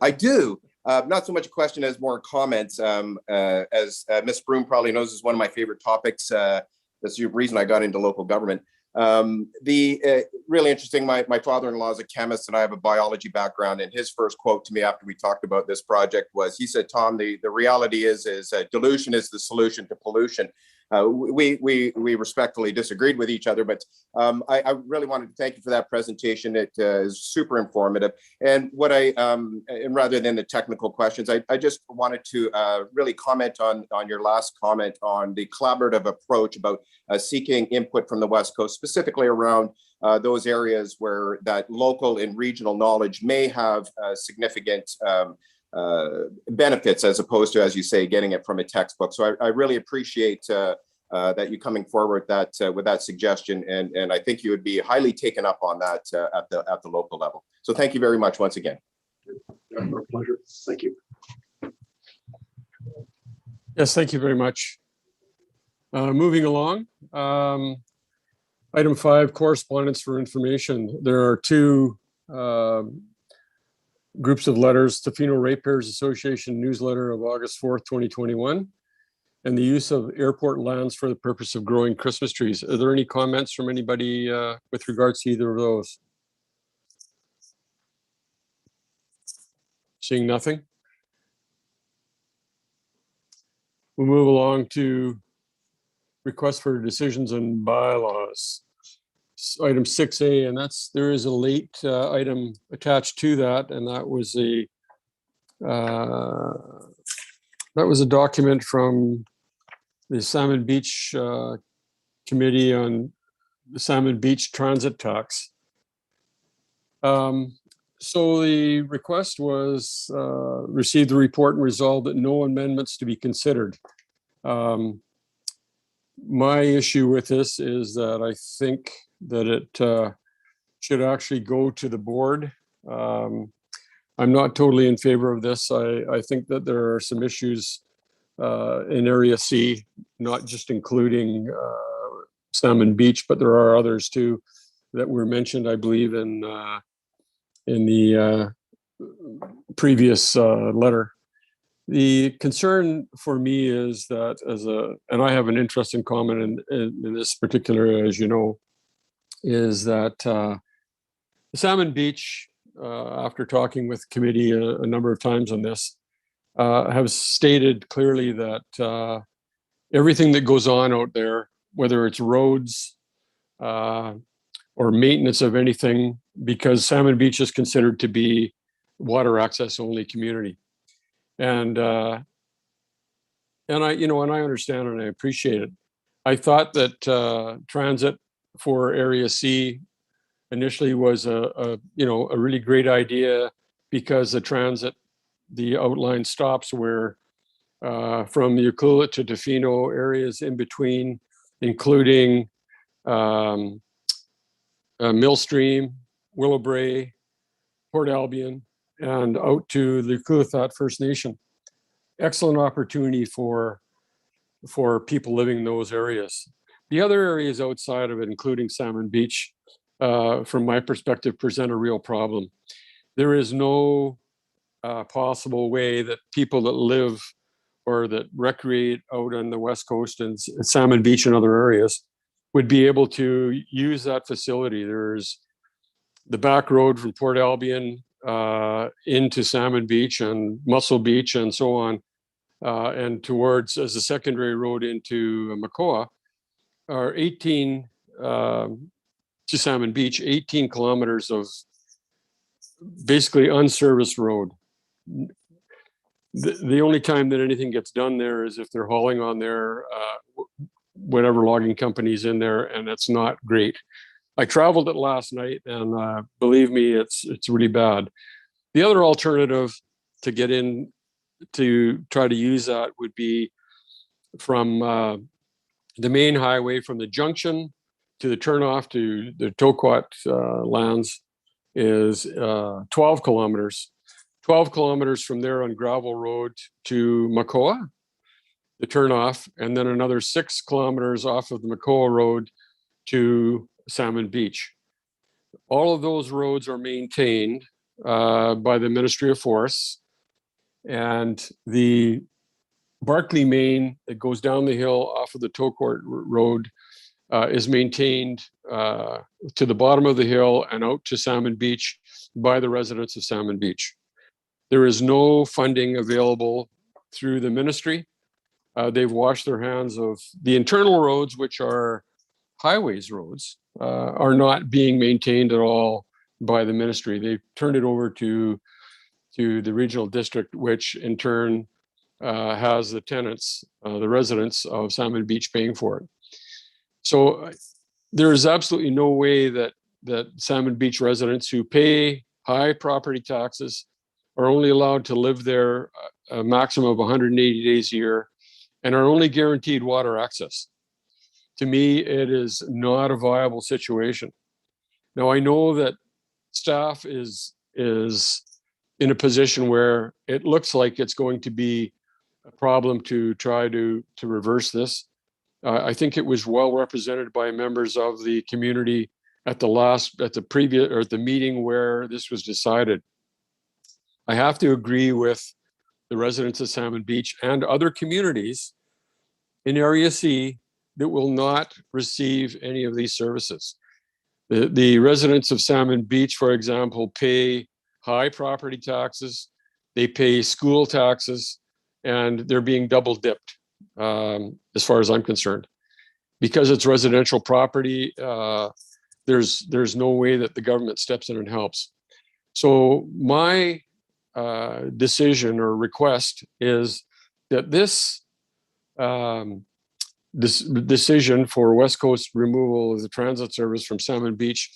I do. Not so much a question as more comments. As Ms. Broom probably knows, is one of my favorite topics. That's the reason I got into local government. Really interesting, my father-in-law is a chemist and I have a biology background, and his first quote to me after we talked about this project was, he said, Tom, the reality is dilution is the solution to pollution. We respectfully disagreed with each other, but I really wanted to thank you for that presentation. It is super informative. And what and rather than the technical questions, I just wanted to really comment on your last comment on the collaborative approach about seeking input from the West Coast, specifically around those areas where that local and regional knowledge may have significant benefits, as opposed to, as you say, getting it from a textbook. So I really appreciate that you coming forward with that suggestion, and I think you would be highly taken up on that at the local level. So thank you very much once again. Our pleasure. Thank you. Yes, thank you very much. Moving along. Item 5, correspondence for information. There are 2 groups of letters, Tofino Ratepayers Association newsletter of August 4th, 2021, and the use of airport lands for the purpose of growing Christmas trees. Are there any comments from anybody with regards to either of those? Seeing nothing. We'll move along to request for decisions and bylaws. Item 6A, and there is a late item attached to that, and that was a document from the Salmon Beach Committee on the Salmon Beach Transit Tax. So the request was received the report and resolved that no amendments to be considered. My issue with this is that I think that it should actually go to the board. I'm not totally in favor of this. I think that there are some issues in Area C, not just including Salmon Beach, but there are others too that were mentioned, I believe, in the previous letter. The concern for me is that and I have an interest in comment in this particular, as you know, is that Salmon Beach, after talking with committee a number of times on this, have stated clearly that everything that goes on out there, whether it's roads or maintenance of anything, because Salmon Beach is considered to be water access only community. And I understand and I appreciate it. I thought that transit for Area C initially was a really great idea, because the outline stops where from the Ucluelet to Tofino areas in between, including Millstream, Willowbrae, Port Albion, and out to the Ucluelet First Nation. Excellent opportunity for people living in those areas. The other areas outside of it, including Salmon Beach, from my perspective, present a real problem. There is no possible way that people that live or that recreate out on the West Coast and Salmon Beach and other areas would be able to use that facility. There's the back road from Port Albion into Salmon Beach and Muscle Beach and so on, and towards as a secondary road into Makoa, are 18 to Salmon Beach, 18 kilometers of basically unserviced road. The only time that anything gets done there is if they're hauling on their whatever logging company's in there, and it's not great. I traveled it last night, and believe me, it's really bad. The other alternative to get in to try to use that would be from the main highway from the junction to the turnoff to the Toquat lands is 12 kilometers. 12 kilometers from there on gravel road to Makoa, the turnoff, and then another 6 kilometers off of the Makoa road to Salmon Beach. All of those roads are maintained by the Ministry of Forests, and the Barkley Main that goes down the hill off of the Toquat road is maintained to the bottom of the hill and out to Salmon Beach by the residents of Salmon Beach. There is no funding available through the ministry. They've washed their hands of the internal roads, which are highways roads, are not being maintained at all by the ministry. They've turned it over to the regional district, which in turn has the tenants, the residents of Salmon Beach paying for it. So there is absolutely no way that Salmon Beach residents who pay high property taxes are only allowed to live there a maximum of 180 days a year and are only guaranteed water access. To me, it is not a viable situation. Now, I know that staff is in a position where it looks like it's going to be a problem to try to reverse this. I think it was well represented by members of the community at the meeting where this was decided. I have to agree with the residents of Salmon Beach and other communities in Area C that will not receive any of these services. The residents of Salmon Beach, for example, pay high property taxes, they pay school taxes, and they're being double dipped, as far as I'm concerned. Because it's residential property, there's no way that the government steps in and helps. So my decision or request is that this decision for West Coast removal of the transit service from Salmon Beach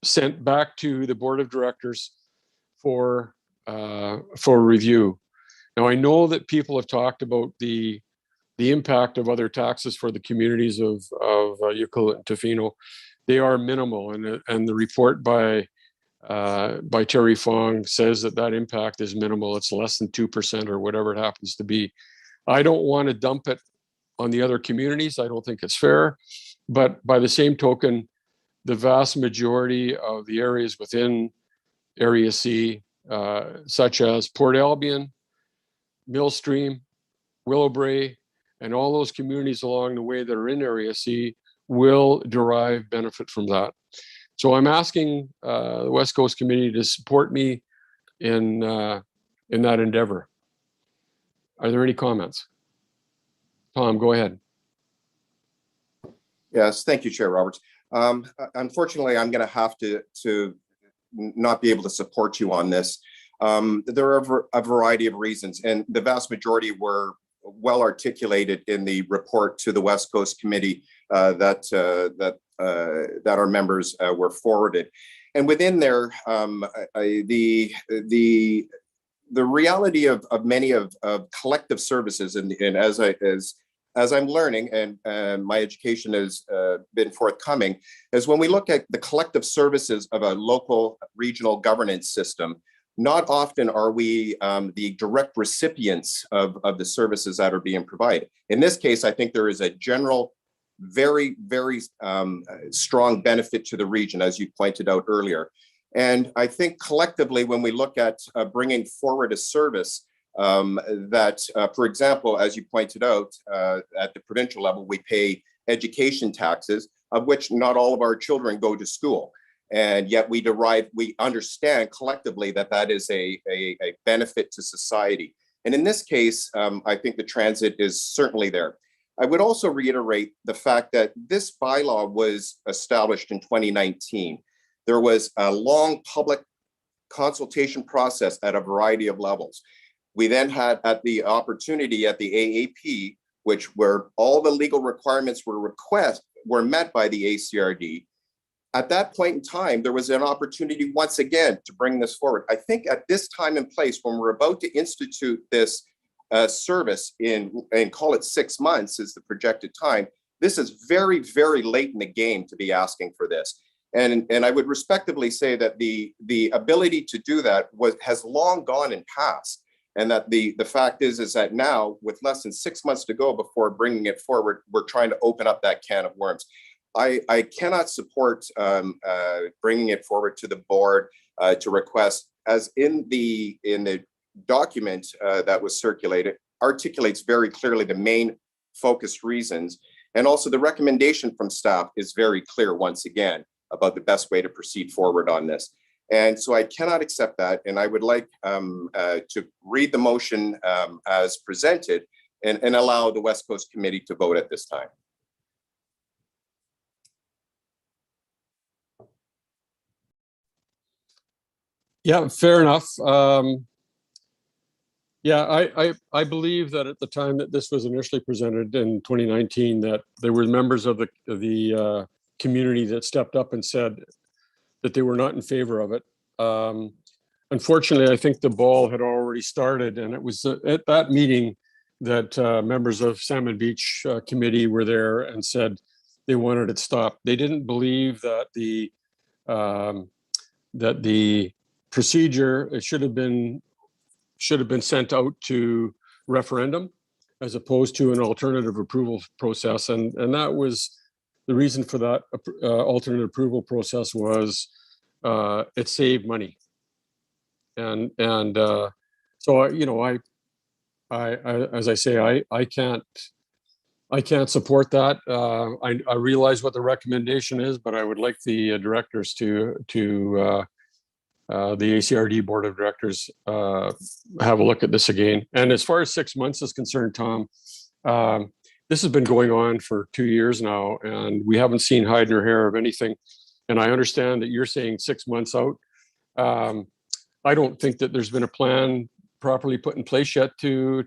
sent back to the board of directors for review. Now I know that people have talked about the impact of other taxes for the communities of Ucluelet and Tofino. They are minimal, and the report by Terry Fong says that impact is minimal. It's less than 2% or whatever it happens to be. I don't want to dump it on the other communities. I don't think it's fair. But by the same token, the vast majority of the areas within Area C, such as Port Albion, Millstream, Willowbrae, and all those communities along the way that are in Area C will derive benefit from that. So I'm asking the West Coast Committee to support me in that endeavor. Are there any comments? Tom, go ahead. Yes, thank you, Chair Roberts. Unfortunately, I'm going to have to not be able to support you on this. There are a variety of reasons, and the vast majority were well articulated in the report to the West Coast Committee that our members were forwarded. And within there, the reality of many of collective services, and as I'm learning, and my education has been forthcoming, is when we look at the collective services of a local regional governance system, not often are we the direct recipients of the services that are being provided. In this case, I think there is a general, very, very strong benefit to the region, as you pointed out earlier. And I think collectively, when we look at bringing forward a service that, for example, as you pointed out, at the provincial level, we pay education taxes, of which not all of our children go to school. And yet we understand collectively that is a benefit to society. And in this case, I think the transit is certainly there. I would also reiterate the fact that this bylaw was established in 2019. There was a long public consultation process at a variety of levels. We then had at the opportunity at the AAP, where all the legal requirements were met by the ACRD. At that point in time, there was an opportunity once again to bring this forward. I think at this time and place, when we're about to institute this service and call it 6 months is the projected time, this is very, very late in the game to be asking for this. And I would respectively say that the ability to do that has long gone and passed. And that the fact is that now, with less than 6 months to go before bringing it forward, we're trying to open up that can of worms. I cannot support bringing it forward to the board to request, as in the document that was circulated, articulates very clearly the main focus reasons. And also the recommendation from staff is very clear once again about the best way to proceed forward on this. And so I cannot accept that. And I would like to read the motion as presented and allow the West Coast Committee to vote at this time. Yeah, fair enough. Yeah, I believe that at the time that this was initially presented in 2019, that there were members of the community that stepped up and said that they were not in favor of it. Unfortunately, I think the ball had already started, and it was at that meeting that members of Salmon Beach Committee were there and said they wanted it stopped. They didn't believe that the procedure, it should have been sent out to referendum as opposed to an alternative approval process, and that was the reason for that alternate approval process was it saved money. And so, you know, I as I say, I can't support that. I realize what the recommendation is, but I would like the directors to the ACRD Board of Directors have a look at this again. And as far as 6 months is concerned, Tom, this has been going on for 2 years now, and we haven't seen hide nor hair of anything. And I understand that you're saying 6 months out. I don't think that there's been a plan properly put in place yet to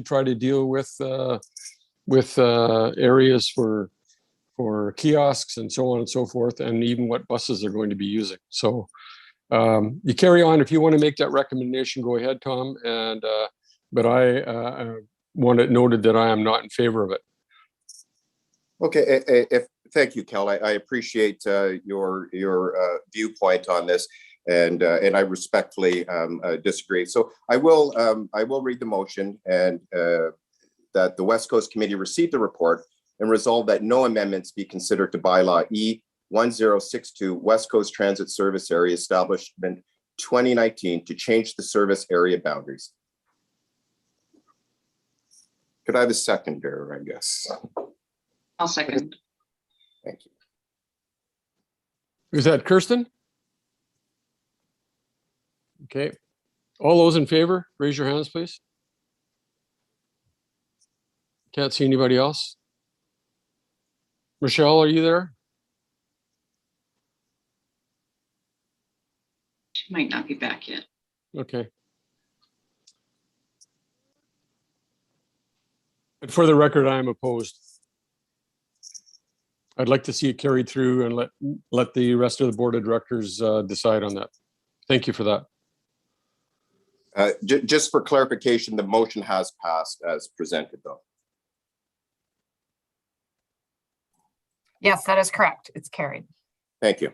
try to deal with areas for kiosks and so on and so forth, and even what buses they're going to be using. So you carry on. If you want to make that recommendation, go ahead, Tom. And but I want it noted that I am not in favor of it. Okay, thank you, Kel. I appreciate your viewpoint on this, and I respectfully disagree. So I will read the motion, and that the West Coast Committee received the report and resolve that no amendments be considered to bylaw E1062 West Coast Transit Service Area Establishment 2019 to change the service area boundaries. Could I have a seconder, I guess? I'll second. Thank you. Is that Kirsten? Okay. All those in favor, raise your hands, please. Can't see anybody else. Michelle, are you there? She might not be back yet. Okay. But for the record, I am opposed. I'd like to see it carried through and let the rest of the Board of Directors decide on that. Thank you for that. Just for clarification, the motion has passed as presented, though. Yes, that is correct. It's carried. Thank you.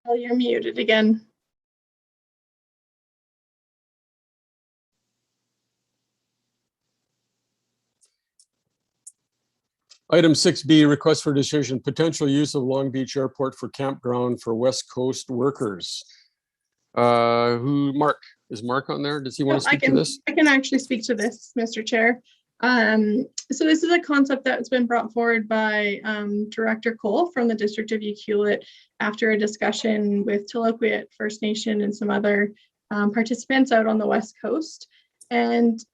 Oh, you're muted again. Item 6B, request for decision, potential use of Long Beach Airport for campground for West Coast workers. Mark, is Mark on there? Does he want to speak to this? I can actually speak to this, Mr. Chair. So this is a concept that's been brought forward by Director Cole from the District of Ucluelet after a discussion with Taloquiet First Nation and some other participants out on the West Coast. And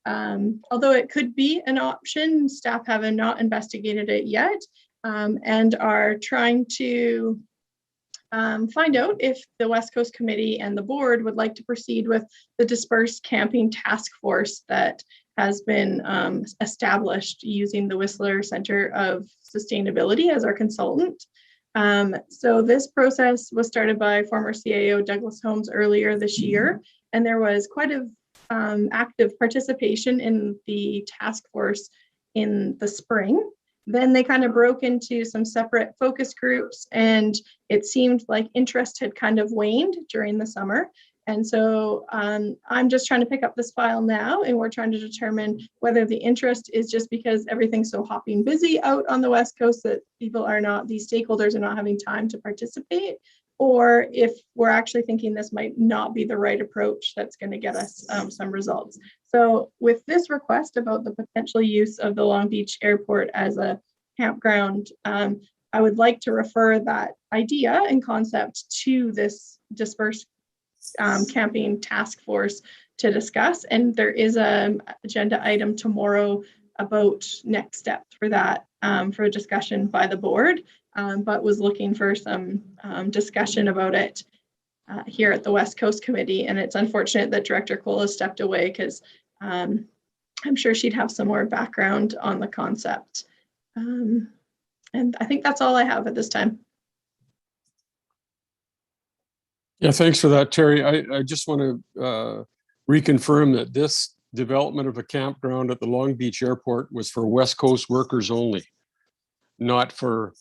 although it could be an option, staff have not investigated it yet and are trying to find out if the West Coast Committee and the board would like to proceed with the dispersed camping task force that has been established using the Whistler Center of Sustainability as our consultant. So this process was started by former CAO Douglas Holmes earlier this year, and there was quite a active participation in the task force in the spring. Then they kind of broke into some separate focus groups, and it seemed like interest had kind of waned during the summer. And so I'm just trying to pick up this file now, and we're trying to determine whether the interest is just because everything's so hopping busy out on the West Coast that these stakeholders are not having time to participate, or if we're actually thinking this might not be the right approach that's going to get us some results. So with this request about the potential use of the Long Beach Airport as a campground, I would like to refer that idea and concept to this dispersed camping task force to discuss. And there is an agenda item tomorrow about next steps for that for a discussion by the board, but was looking for some discussion about it here at the West Coast Committee. And it's unfortunate that Director Cole has stepped away because I'm sure she'd have some more background on the concept. And I think that's all I have at this time. Yeah, thanks for that, Terry. I just want to reconfirm that this development of a campground at the Long Beach Airport was for West Coast workers only, not for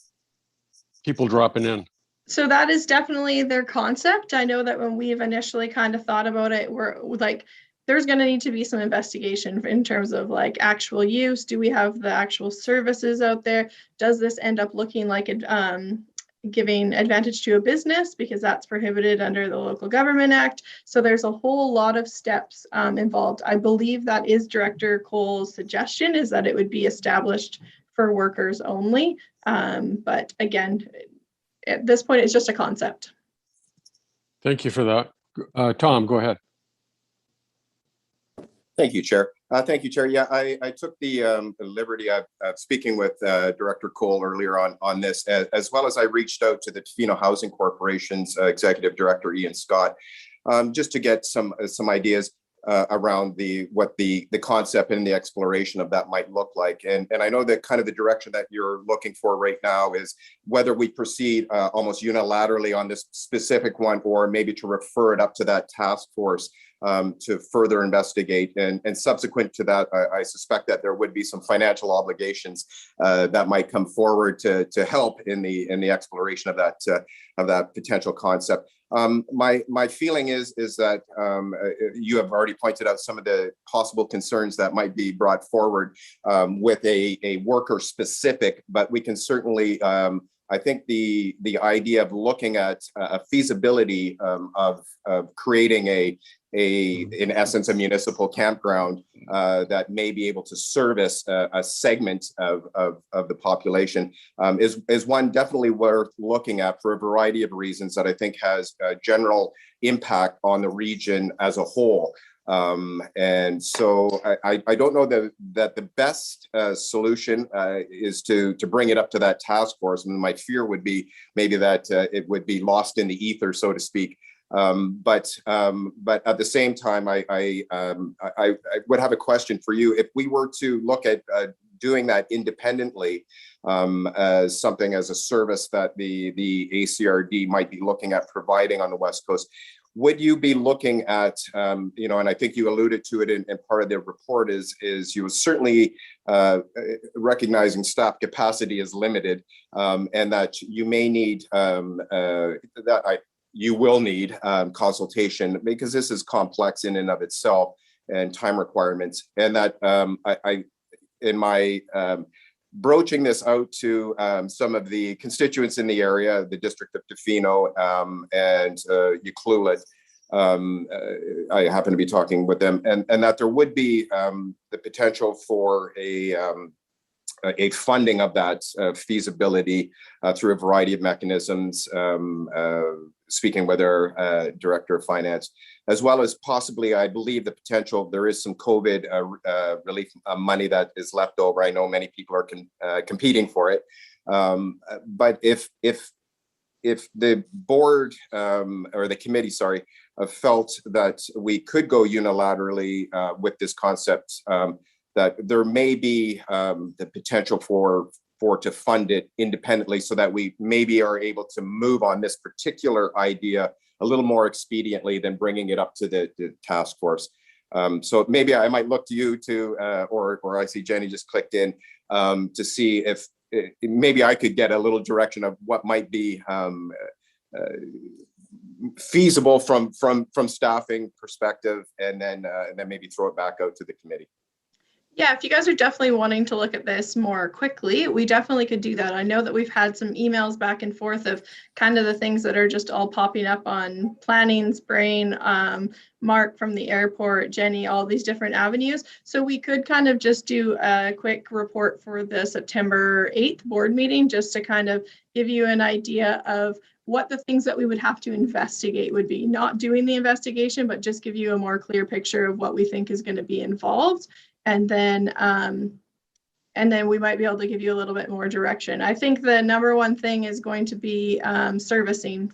people dropping in. So that is definitely their concept. I know that when we've initially kind of thought about it, we're like, there's going to need to be some investigation in terms of like actual use. Do we have the actual services out there? Does this end up looking like giving advantage to a business, because that's prohibited under the Local Government Act? So there's a whole lot of steps involved. I believe that is Director Cole's suggestion, is that it would be established for workers only. But again, at this point, it's just a concept. Thank you for that. Tom, go ahead. Thank you, Chair. Thank you, Chair. Yeah, I took the liberty of speaking with Director Cole earlier on this, as well as I reached out to the Tofino Housing Corporation's Executive Director, Ian Scott, just to get some ideas around what the concept and the exploration of that might look like. And I know that kind of the direction that you're looking for right now is whether we proceed almost unilaterally on this specific one, or maybe to refer it up to that task force to further investigate. And subsequent to that, I suspect that there would be some financial obligations that might come forward to help in the exploration of that potential concept. My feeling is that you have already pointed out some of the possible concerns that might be brought forward with a worker specific, but we can certainly, I think the idea of looking at a feasibility of creating in essence, a municipal campground that may be able to service a segment of the population is one definitely worth looking at for a variety of reasons that I think has a general impact on the region as a whole. And so I don't know that the best solution is to bring it up to that task force. And my fear would be maybe that it would be lost in the ether, so to speak. But at the same time, I would have a question for you. If we were to look at doing that independently as something as a service that the ACRD might be looking at providing on the West Coast, would you be looking at, and I think you alluded to it in part of the report, is you were certainly recognizing staff capacity is limited, and that you may need you will need consultation, because this is complex in and of itself and time requirements. And that in my broaching this out to some of the constituents in the area, the District of Tofino and Ucluelet, I happen to be talking with them, and that there would be the potential for a funding of that feasibility through a variety of mechanisms, speaking with our Director of Finance, as well as possibly, I believe the potential, there is some COVID relief money that is left over. I know many people are competing for it. But if the board or the committee, sorry, felt that we could go unilaterally with this concept, that there may be the potential to fund it independently, so that we maybe are able to move on this particular idea a little more expediently than bringing it up to the task force. So maybe I might look to you to, or I see Jenny just clicked in, to see if maybe I could get a little direction of what might be feasible from staffing perspective, and then maybe throw it back out to the committee. Yeah, if you guys are definitely wanting to look at this more quickly, we definitely could do that. I know that we've had some emails back and forth of kind of the things that are just all popping up on Planning's brain, Mark from the airport, Jenny, all these different avenues. So we could kind of just do a quick report for the September 8th board meeting, just to kind of give you an idea of what the things that we would have to investigate would be. Not doing the investigation, but just give you a more clear picture of what we think is going to be involved. And then we might be able to give you a little bit more direction. I think the number one thing is going to be servicing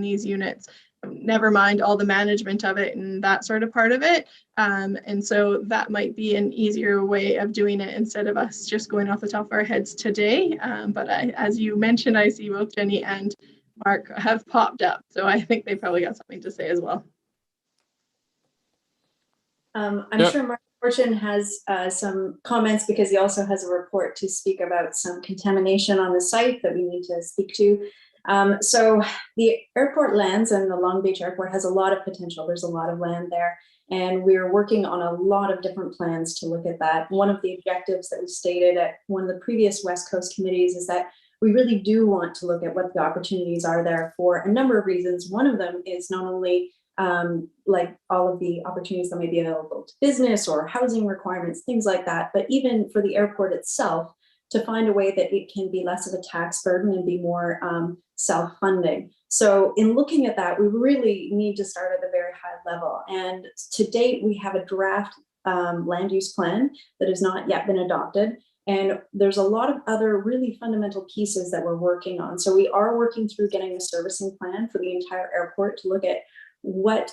these units. never mind all the management of it and that sort of part of it. And so that might be an easier way of doing it instead of us just going off the top of our heads today. But as you mentioned, I see both Jenny and Mark have popped up. So I think they probably got something to say as well. I'm Yep. sure Mark Fortune has some comments because he also has a report to speak about some contamination on the site that we need to speak to. So the airport lands and the Long Beach Airport has a lot of potential. There's a lot of land there, and we're working on a lot of different plans to look at that. One of the objectives that we stated at one of the previous West Coast committees is that we really do want to look at what the opportunities are there for a number of reasons. One of them is not only like all of the opportunities that may be available to business or housing requirements, things like that, but even for the airport itself, to find a way that it can be less of a tax burden and be more self-funding. So in looking at that, we really need to start at a very high level. And to date, we have a draft land use plan that has not yet been adopted. And there's a lot of other really fundamental pieces that we're working on. So we are working through getting a servicing plan for the entire airport to look at what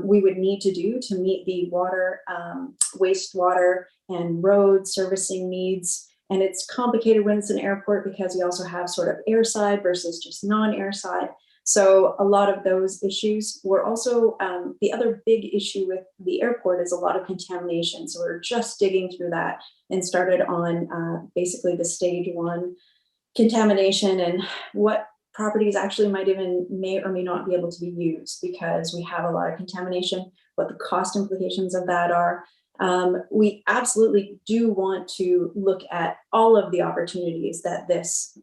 we would need to do to meet the water, wastewater, and road servicing needs. And it's complicated when it's an airport because we also have sort of airside versus just non-airside. So a lot of those issues. We're also, the other big issue with the airport is a lot of contamination. So we're just digging through that and started on basically the stage 1 contamination and what properties actually may or may not be able to be used because we have a lot of contamination, what the cost implications of that are. We absolutely do want to look at all of the opportunities that this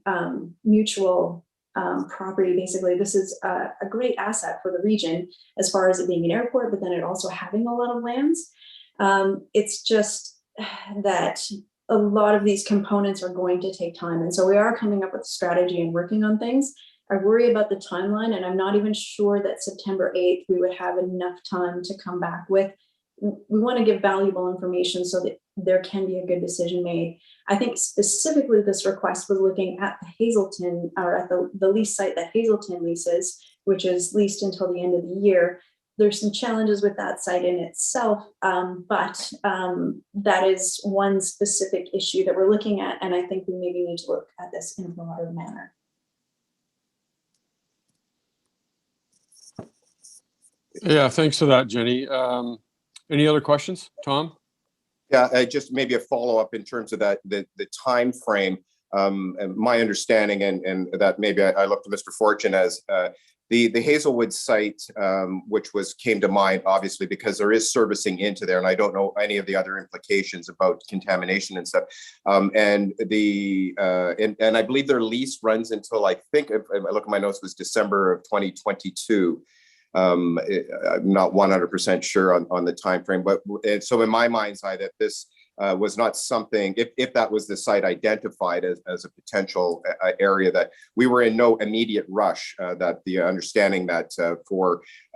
mutual property, basically, this is a great asset for the region as far as it being an airport, but then it also having a lot of lands. It's just that a lot of these components are going to take time. And so we are coming up with a strategy and working on things. I worry about the timeline, and I'm not even sure that September 8th, we would have enough time to come back with. We want to give valuable information so that there can be a good decision made. I think specifically this request was looking at the Hazelton, or at the lease site that Hazelton leases, which is leased until the end of the year. There's some challenges with that site in itself, but that is one specific issue that we're looking at, and I think we maybe need to look at this in a broader manner. Yeah, thanks for that, Jenny. Any other questions, Tom? Yeah, just maybe a follow-up in terms of that, the time frame. And my understanding, and that maybe I look to Mr. Fortune as the Hazelwood site, which came to mind, obviously, because there is servicing into there, and I don't know any of the other implications about contamination and stuff. And I believe their lease runs until, I think, if I look at my notes, was December of 2022. I'm not 100% sure on the time frame, but so in my mind's eye, that this was not something, if that was the site identified as a potential area, that we were in no immediate rush, that the understanding that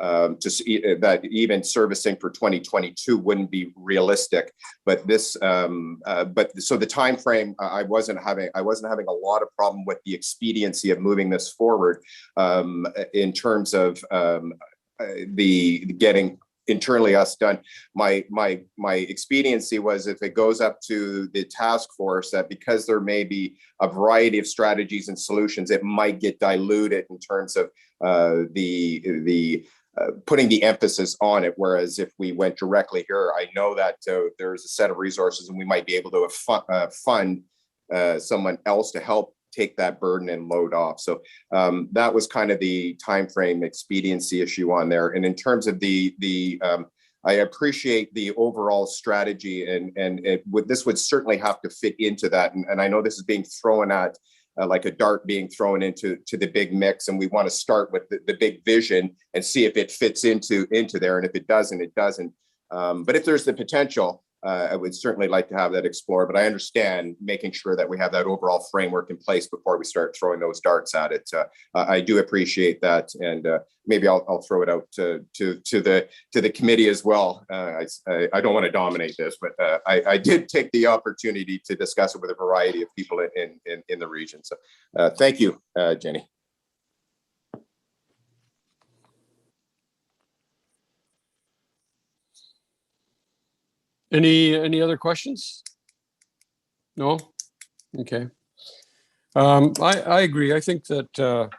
that even servicing for 2022 wouldn't be realistic. But this, so the time frame, I wasn't having a lot of problem with the expediency of moving this forward in terms of the getting internally us done. My expediency was, if it goes up to the task force, that because there may be a variety of strategies and solutions, it might get diluted in terms of putting the emphasis on it. Whereas if we went directly here, I know that there's a set of resources and we might be able to fund someone else to help take that burden and load off. So that was kind of the time frame expediency issue on there. And in terms of I appreciate the overall strategy, and this would certainly have to fit into that. And I know this is being thrown at like a dart being thrown into the big mix, and we want to start with the big vision and see if it fits into there. And if it doesn't, it doesn't. But if there's the potential, I would certainly like to have that explored, but I understand making sure that we have that overall framework in place before we start throwing those darts at it. I do appreciate that, and maybe I'll throw it out to the committee as well. I don't want to dominate this, but I did take the opportunity to discuss it with a variety of people in the region. So thank you, Jenny. Any other questions? No? Okay. I agree. I think that,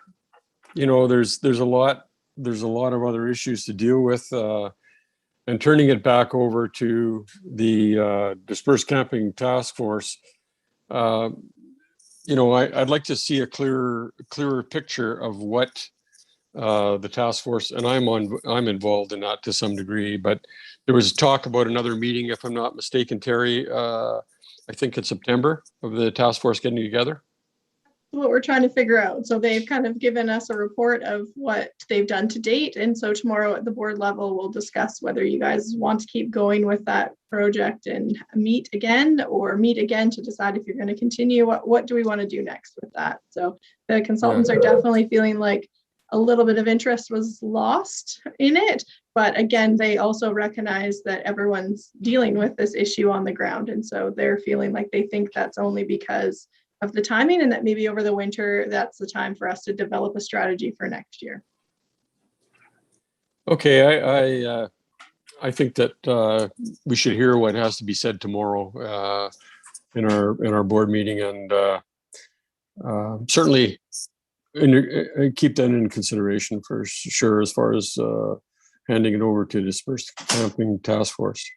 you know, there's a lot of other issues to deal with, and turning it back over to the dispersed camping task force. You know, I'd like to see a clearer picture of what the task force, and I'm involved in that to some degree, but there was talk about another meeting, if I'm not mistaken, Terry, I think in September, of the task force getting together. What we're trying to figure out. So they've kind of given us a report of what they've done to date. And so tomorrow at the board level, we'll discuss whether you guys want to keep going with that project and meet again to decide if you're going to continue. What do we want to do next with that? So the consultants are definitely feeling like a little bit of interest was lost in it. But again, they also recognize that everyone's dealing with this issue on the ground. And so they're feeling like they think that's only because of the timing, and that maybe over the winter, that's the time for us to develop a strategy for next year. Okay, I think that we should hear what has to be said tomorrow in our board meeting, and certainly keep that in consideration for sure as far as handing it over to dispersed camping task force.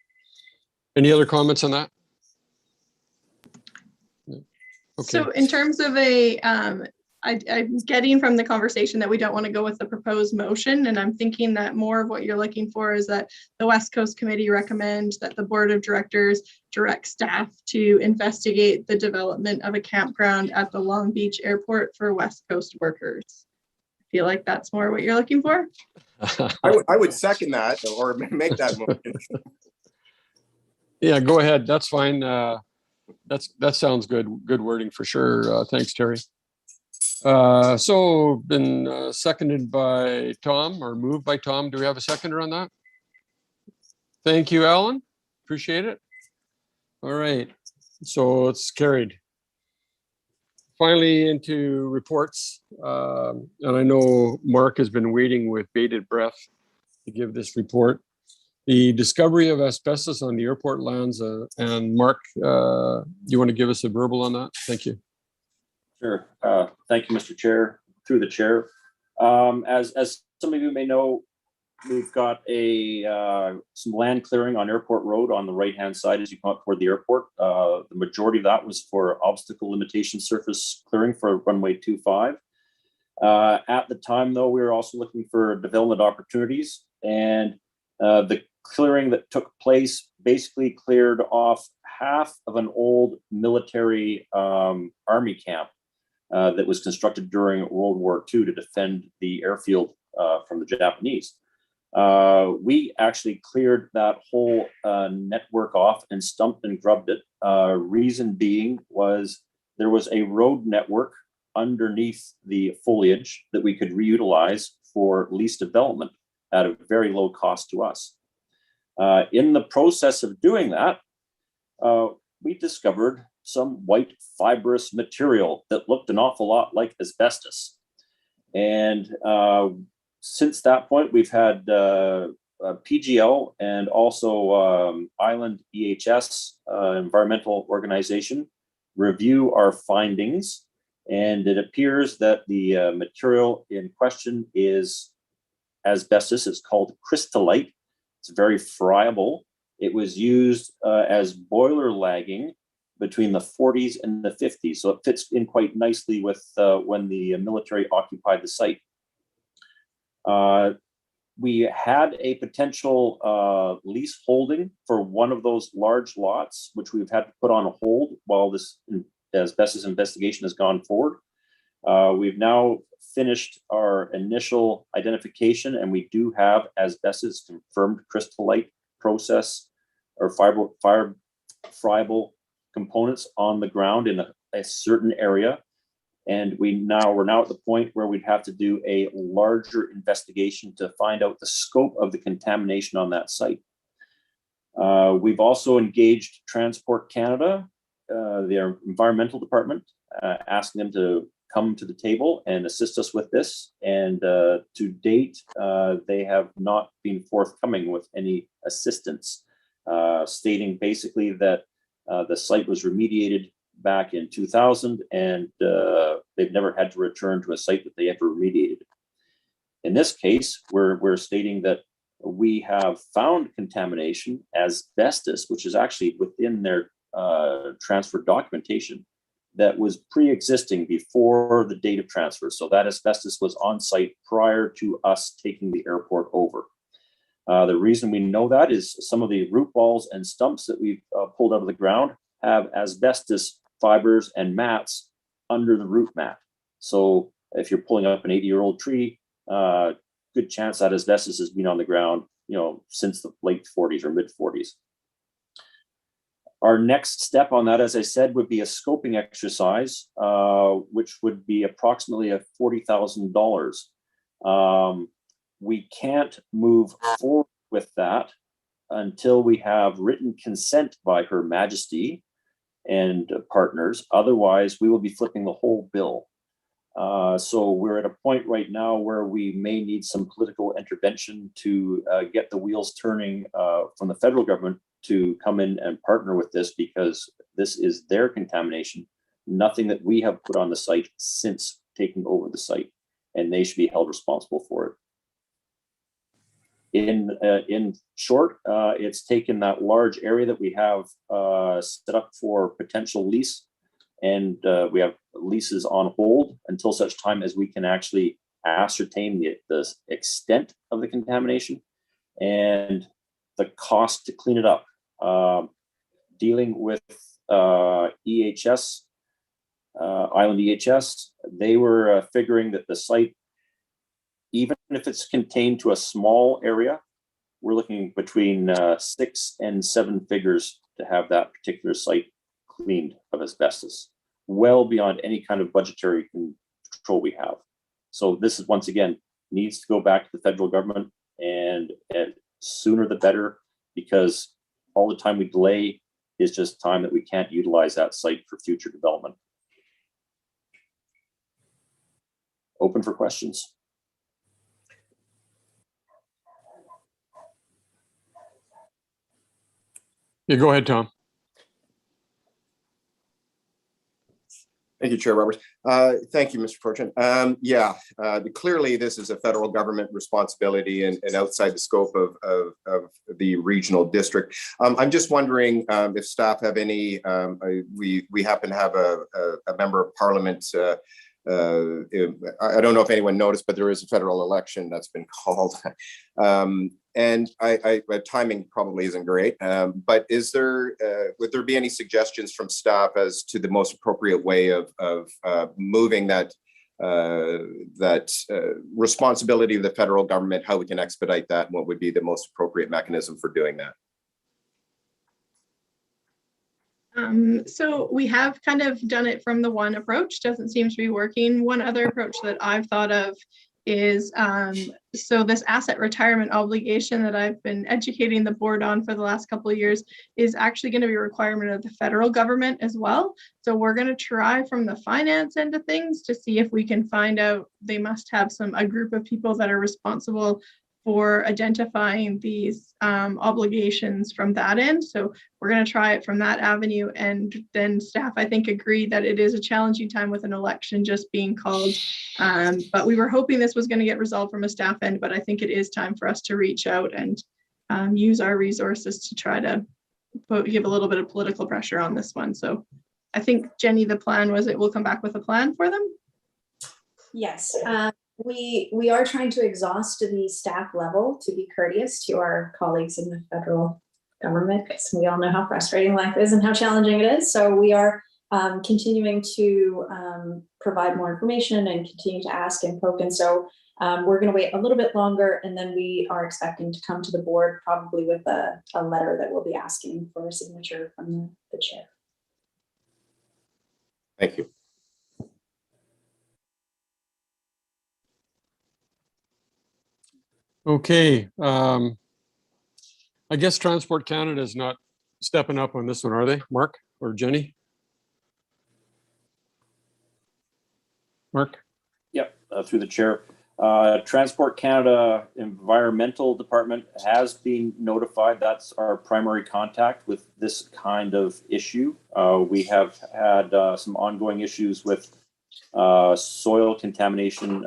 Any other comments on that? Okay. So in terms of I'm getting from the conversation that we don't want to go with the proposed motion, and I'm thinking that more of what you're looking for is that the West Coast Committee recommends that the Board of Directors direct staff to investigate the development of a campground at the Long Beach Airport for West Coast workers. I feel like that's more what you're looking for. I would second that, or make that motion. Yeah, go ahead. That's fine. That sounds good. Good wording for sure. Thanks, Terry. So been seconded by Tom, or moved by Tom. Do we have a seconder on that? Thank you, Alan. Appreciate it. All right. So it's carried. Finally into reports. And I know Mark has been waiting with bated breath to give this report. The discovery of asbestos on the airport lands, and Mark, you want to give us a verbal on that? Thank you. Sure. Thank you, Mr. Chair, through the chair. As some of you may know, we've got some land clearing on Airport Road on the right-hand side as you come up toward the airport. The majority of that was for obstacle limitation surface clearing for runway 25. At the time, though, we were also looking for development opportunities, and the clearing that took place basically cleared off half of an old military army camp that was constructed during World War II to defend the airfield from the Japanese. We actually cleared that whole network off and stumped and grubbed it. Reason being was there was a road network underneath the foliage that we could reutilize for lease development at a very low cost to us. In the process of doing that, we discovered some white fibrous material that looked an awful lot like asbestos. And since that point, we've had PGL and also Island EHS, environmental organization, review our findings. And it appears that the material in question is asbestos. It's called crystallite. It's very friable. It was used as boiler lagging between the 40s and the 50s. So it fits in quite nicely with when the military occupied the site. We had a potential lease holding for one of those large lots, which we've had to put on hold while this asbestos investigation has gone forward. We've now finished our initial identification, and we do have asbestos confirmed crystallite process or friable components on the ground in a certain area. And we're now at the point where we'd have to do a larger investigation to find out the scope of the contamination on that site. We've also engaged Transport Canada, their environmental department, asking them to come to the table and assist us with this. And to date, they have not been forthcoming with any assistance. stating basically that the site was remediated back in 2000 and they've never had to return to a site that they ever remediated. In this case, we're stating that we have found contamination, asbestos, which is actually within their transfer documentation, that was pre-existing before the date of transfer. So that asbestos was on site prior to us taking the airport over. The reason we know that is some of the root balls and stumps that we've pulled out of the ground have asbestos fibers and mats under the root mat. So if you're pulling up an 80-year-old tree, good chance that asbestos has been on the ground, since the late 40s or mid 40s. Our next step on that, as I said, would be a scoping exercise, which would be approximately $40,000. We can't move forward with that until we have written consent by Her Majesty and partners. Otherwise, we will be flipping the whole bill. So we're at a point right now where we may need some political intervention to get the wheels turning from the federal government to come in and partner with this, because this is their contamination, nothing that we have put on the site since taking over the site, and they should be held responsible for it. In short, it's taken that large area that we have set up for potential lease, and we have leases on hold until such time as we can actually ascertain the extent of the contamination and the cost to clean it up. Dealing with EHS, Island EHS, they were figuring that the site, even if it's contained to a small area, we're looking between 6 and 7 figures to have that particular site cleaned of asbestos, well beyond any kind of budgetary control we have. So this is, once again, needs to go back to the federal government, and sooner the better, because all the time we delay is just time that we can't utilize that site for future development. Open for questions. Yeah, go ahead, Tom. Thank you, Chair Roberts. Thank you, Mr. Fortune. Clearly this is a federal government responsibility and outside the scope of the regional district. I'm just wondering if staff have any, we happen to have a member of parliament, I don't know if anyone noticed, but there is a federal election that's been called. And timing probably isn't great, but is there, would there be any suggestions from staff as to the most appropriate way of moving that responsibility of the federal government, how we can expedite that, and what would be the most appropriate mechanism for doing that? So we have kind of done it from the one approach, doesn't seem to be working. One other approach that I've thought of is, so this asset retirement obligation that I've been educating the board on for the last couple of years is actually going to be a requirement of the federal government as well. So we're going to try from the finance end of things to see if we can find out, they must have a group of people that are responsible for identifying these obligations from that end. So we're going to try it from that avenue. And then staff, I think, agree that it is a challenging time with an election just being called. But we were hoping this was going to get resolved from a staff end, but I think it is time for us to reach out and use our resources to try to give a little bit of political pressure on this one. So I think, Jenny, the plan was it will come back with a plan for them? Yes. We are trying to exhaust the staff level to be courteous to our colleagues in the federal government, because we all know how frustrating life is and how challenging it is. So we are continuing to provide more information and continue to ask and poke. And so we're going to wait a little bit longer, and then we are expecting to come to the board probably with a letter that we'll be asking for a signature from the chair. Thank you. Okay, I guess Transport Canada is not stepping up on this one, are they, Mark or Jenny? Mark? Yep, through the chair. Transport Canada Environmental Department has been notified. That's our primary contact with this kind of issue. We have had some ongoing issues with soil contamination,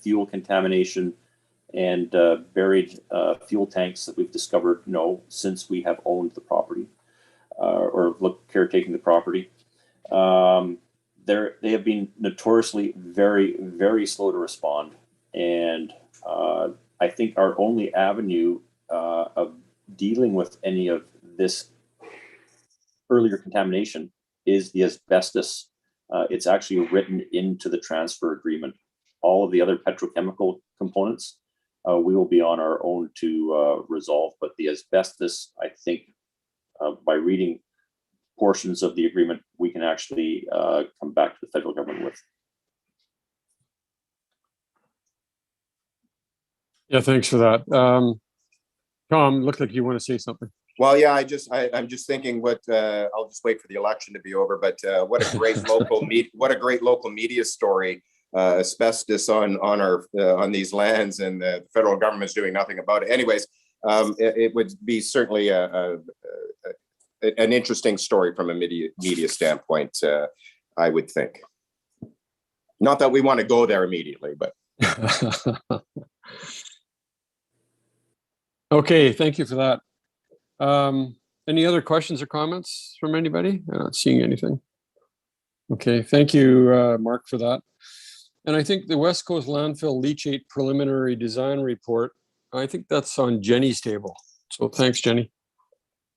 fuel contamination, and buried fuel tanks that we've discovered since we have owned the property or caretaking the property. They have been notoriously very, very slow to respond. And I think our only avenue of dealing with any of this earlier contamination is the asbestos. It's actually written into the transfer agreement. All of the other petrochemical components, we will be on our own to resolve. But the asbestos, I think, by reading portions of the agreement, we can actually come back to the federal government with. Yeah, thanks for that. Tom, looked like you want to say something. Well, yeah, I'm just thinking I'll just wait for the election to be over, but what a great local media story. Asbestos on these lands, and the federal government's doing nothing about it. Anyways, it would be certainly an interesting story from a media standpoint, I would think. Not that we want to go there immediately, but. Okay, thank you for that. Any other questions or comments from anybody? I'm not seeing anything. Okay, thank you, Mark, for that. And I think the West Coast Landfill Leachate Preliminary Design Report, I think that's on Jenny's table. So thanks, Jenny.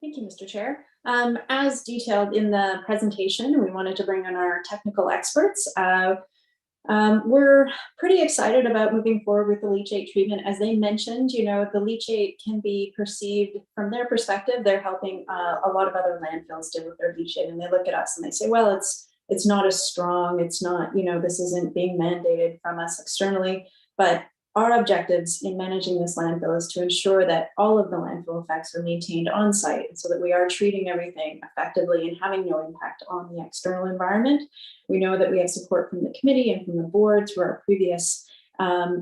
Thank you, Mr. Chair. As detailed in the presentation, we wanted to bring on our technical experts. We're pretty excited about moving forward with the leachate treatment. As they mentioned, the leachate can be perceived from their perspective. They're helping a lot of other landfills deal with their leachate, and they look at us and they say, well, it's not as strong. It's not, this isn't being mandated from us externally. But our objectives in managing this landfill is to ensure that all of the landfill effects are maintained on site so that we are treating everything effectively and having no impact on the external environment. We know that we have support from the committee and from the board through our previous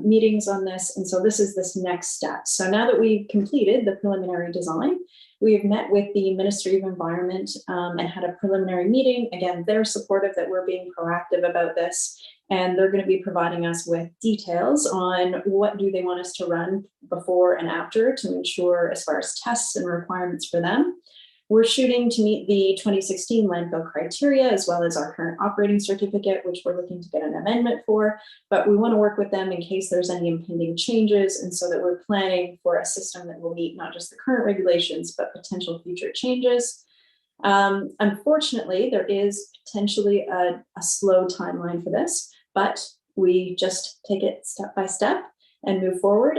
meetings on this. And so this is this next step. So now that we've completed the preliminary design, we have met with the Ministry of Environment and had a preliminary meeting. Again, they're supportive that we're being proactive about this. And they're going to be providing us with details on what do they want us to run before and after to ensure as far as tests and requirements for them. We're shooting to meet the 2016 landfill criteria as well as our current operating certificate, which we're looking to get an amendment for, but we want to work with them in case there's any impending changes, and so that we're planning for a system that will meet not just the current regulations, but potential future changes. Unfortunately, there is potentially a slow timeline for this, but we just take it step by step and move forward.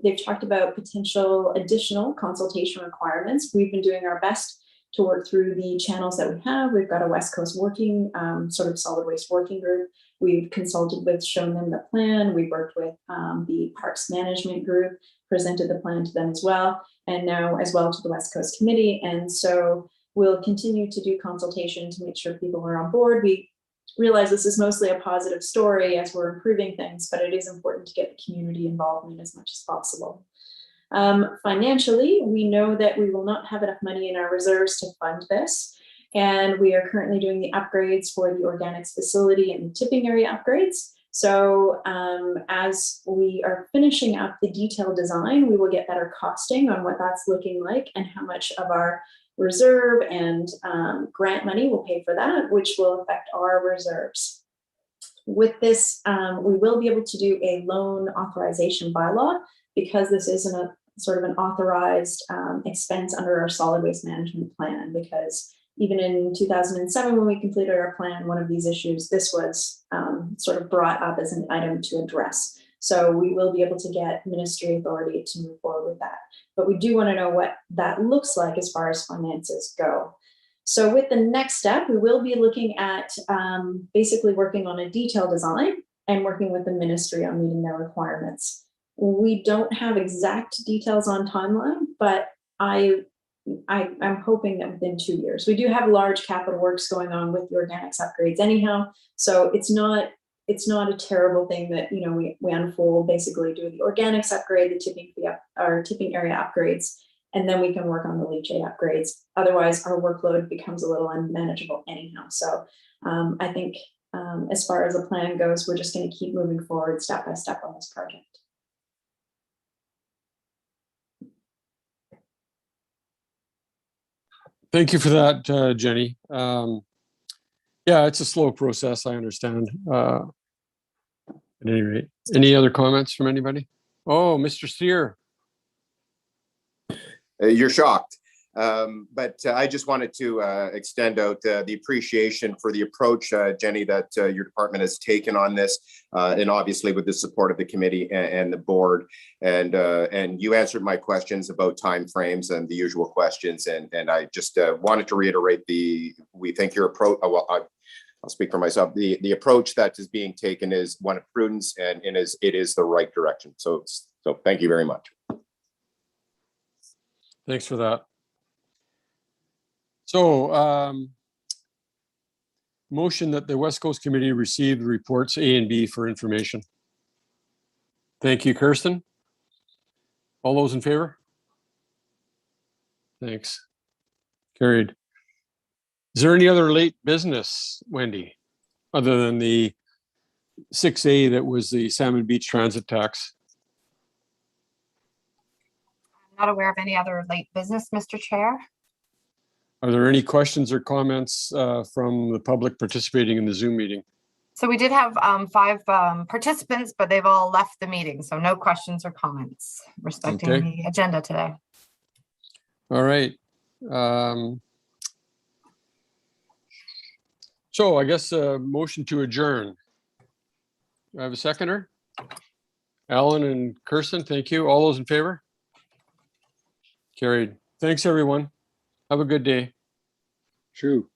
They've talked about potential additional consultation requirements. We've been doing our best to work through the channels that we have. We've got a West Coast working, sort of solid waste working group. We've consulted with, shown them the plan. We've worked with the Parks Management Group, presented the plan to them as well, and now as well to the West Coast Committee. And so we'll continue to do consultation to make sure people are on board. We realize this is mostly a positive story as we're improving things, but it is important to get the community involvement as much as possible. Financially, we know that we will not have enough money in our reserves to fund this, and we are currently doing the upgrades for the organics facility and the tipping area upgrades. So as we are finishing up the detailed design, we will get better costing on what that's looking like and how much of our reserve and grant money will pay for that, which will affect our reserves. With this, we will be able to do a loan authorization bylaw because this isn't a sort of an authorized expense under our solid waste management plan, because even in 2007, when we completed our plan, one of these issues, this was sort of brought up as an item to address. So we will be able to get ministry authority to move forward with that. But we do want to know what that looks like as far as finances go. So with the next step, we will be looking at basically working on a detailed design and working with the ministry on meeting their requirements. We don't have exact details on timeline, but I'm hoping that within 2 years. We do have large capital works going on with the organics upgrades anyhow, so it's not it's not a terrible thing that, you know, we unfold, basically do the organics upgrade, the tipping fee our tipping area upgrades, and then we can work on the leachate upgrades. Otherwise, our workload becomes a little unmanageable anyhow. So I think as far as the plan goes, we're just going to keep moving forward step by step on this project. Thank you for that, Jenny. Yeah, it's a slow process, I understand. At any rate, any other comments from anybody? Oh, Mr. Steer. You're shocked. But I just wanted to extend out the appreciation for the approach, Jenny, that your department has taken on this, and obviously with the support of the committee and the board. And you answered my questions about timeframes and the usual questions. And I just wanted to reiterate we think your approach, well, I'll speak for myself. The approach that is being taken is one of prudence, and it is the right direction. So thank you very much. Thanks for that. So, motion that the West Coast Committee receive reports A and B for information. Thank you, Kirsten. All those in favor? Thanks. Carried. Is there any other late business, Wendy, other than the 6A that was the Salmon Beach transit tax? I'm not aware of any other late business, Mr. Chair. Are there any questions or comments from the public participating in the Zoom meeting? So we did have 5 participants, but they've all left the meeting. So no questions or comments respecting the agenda today. All right. So I guess a motion to adjourn. Do I have a seconder? Alan and Kirsten, thank you. All those in favor? Carried. Thanks, everyone. Have a good day. True.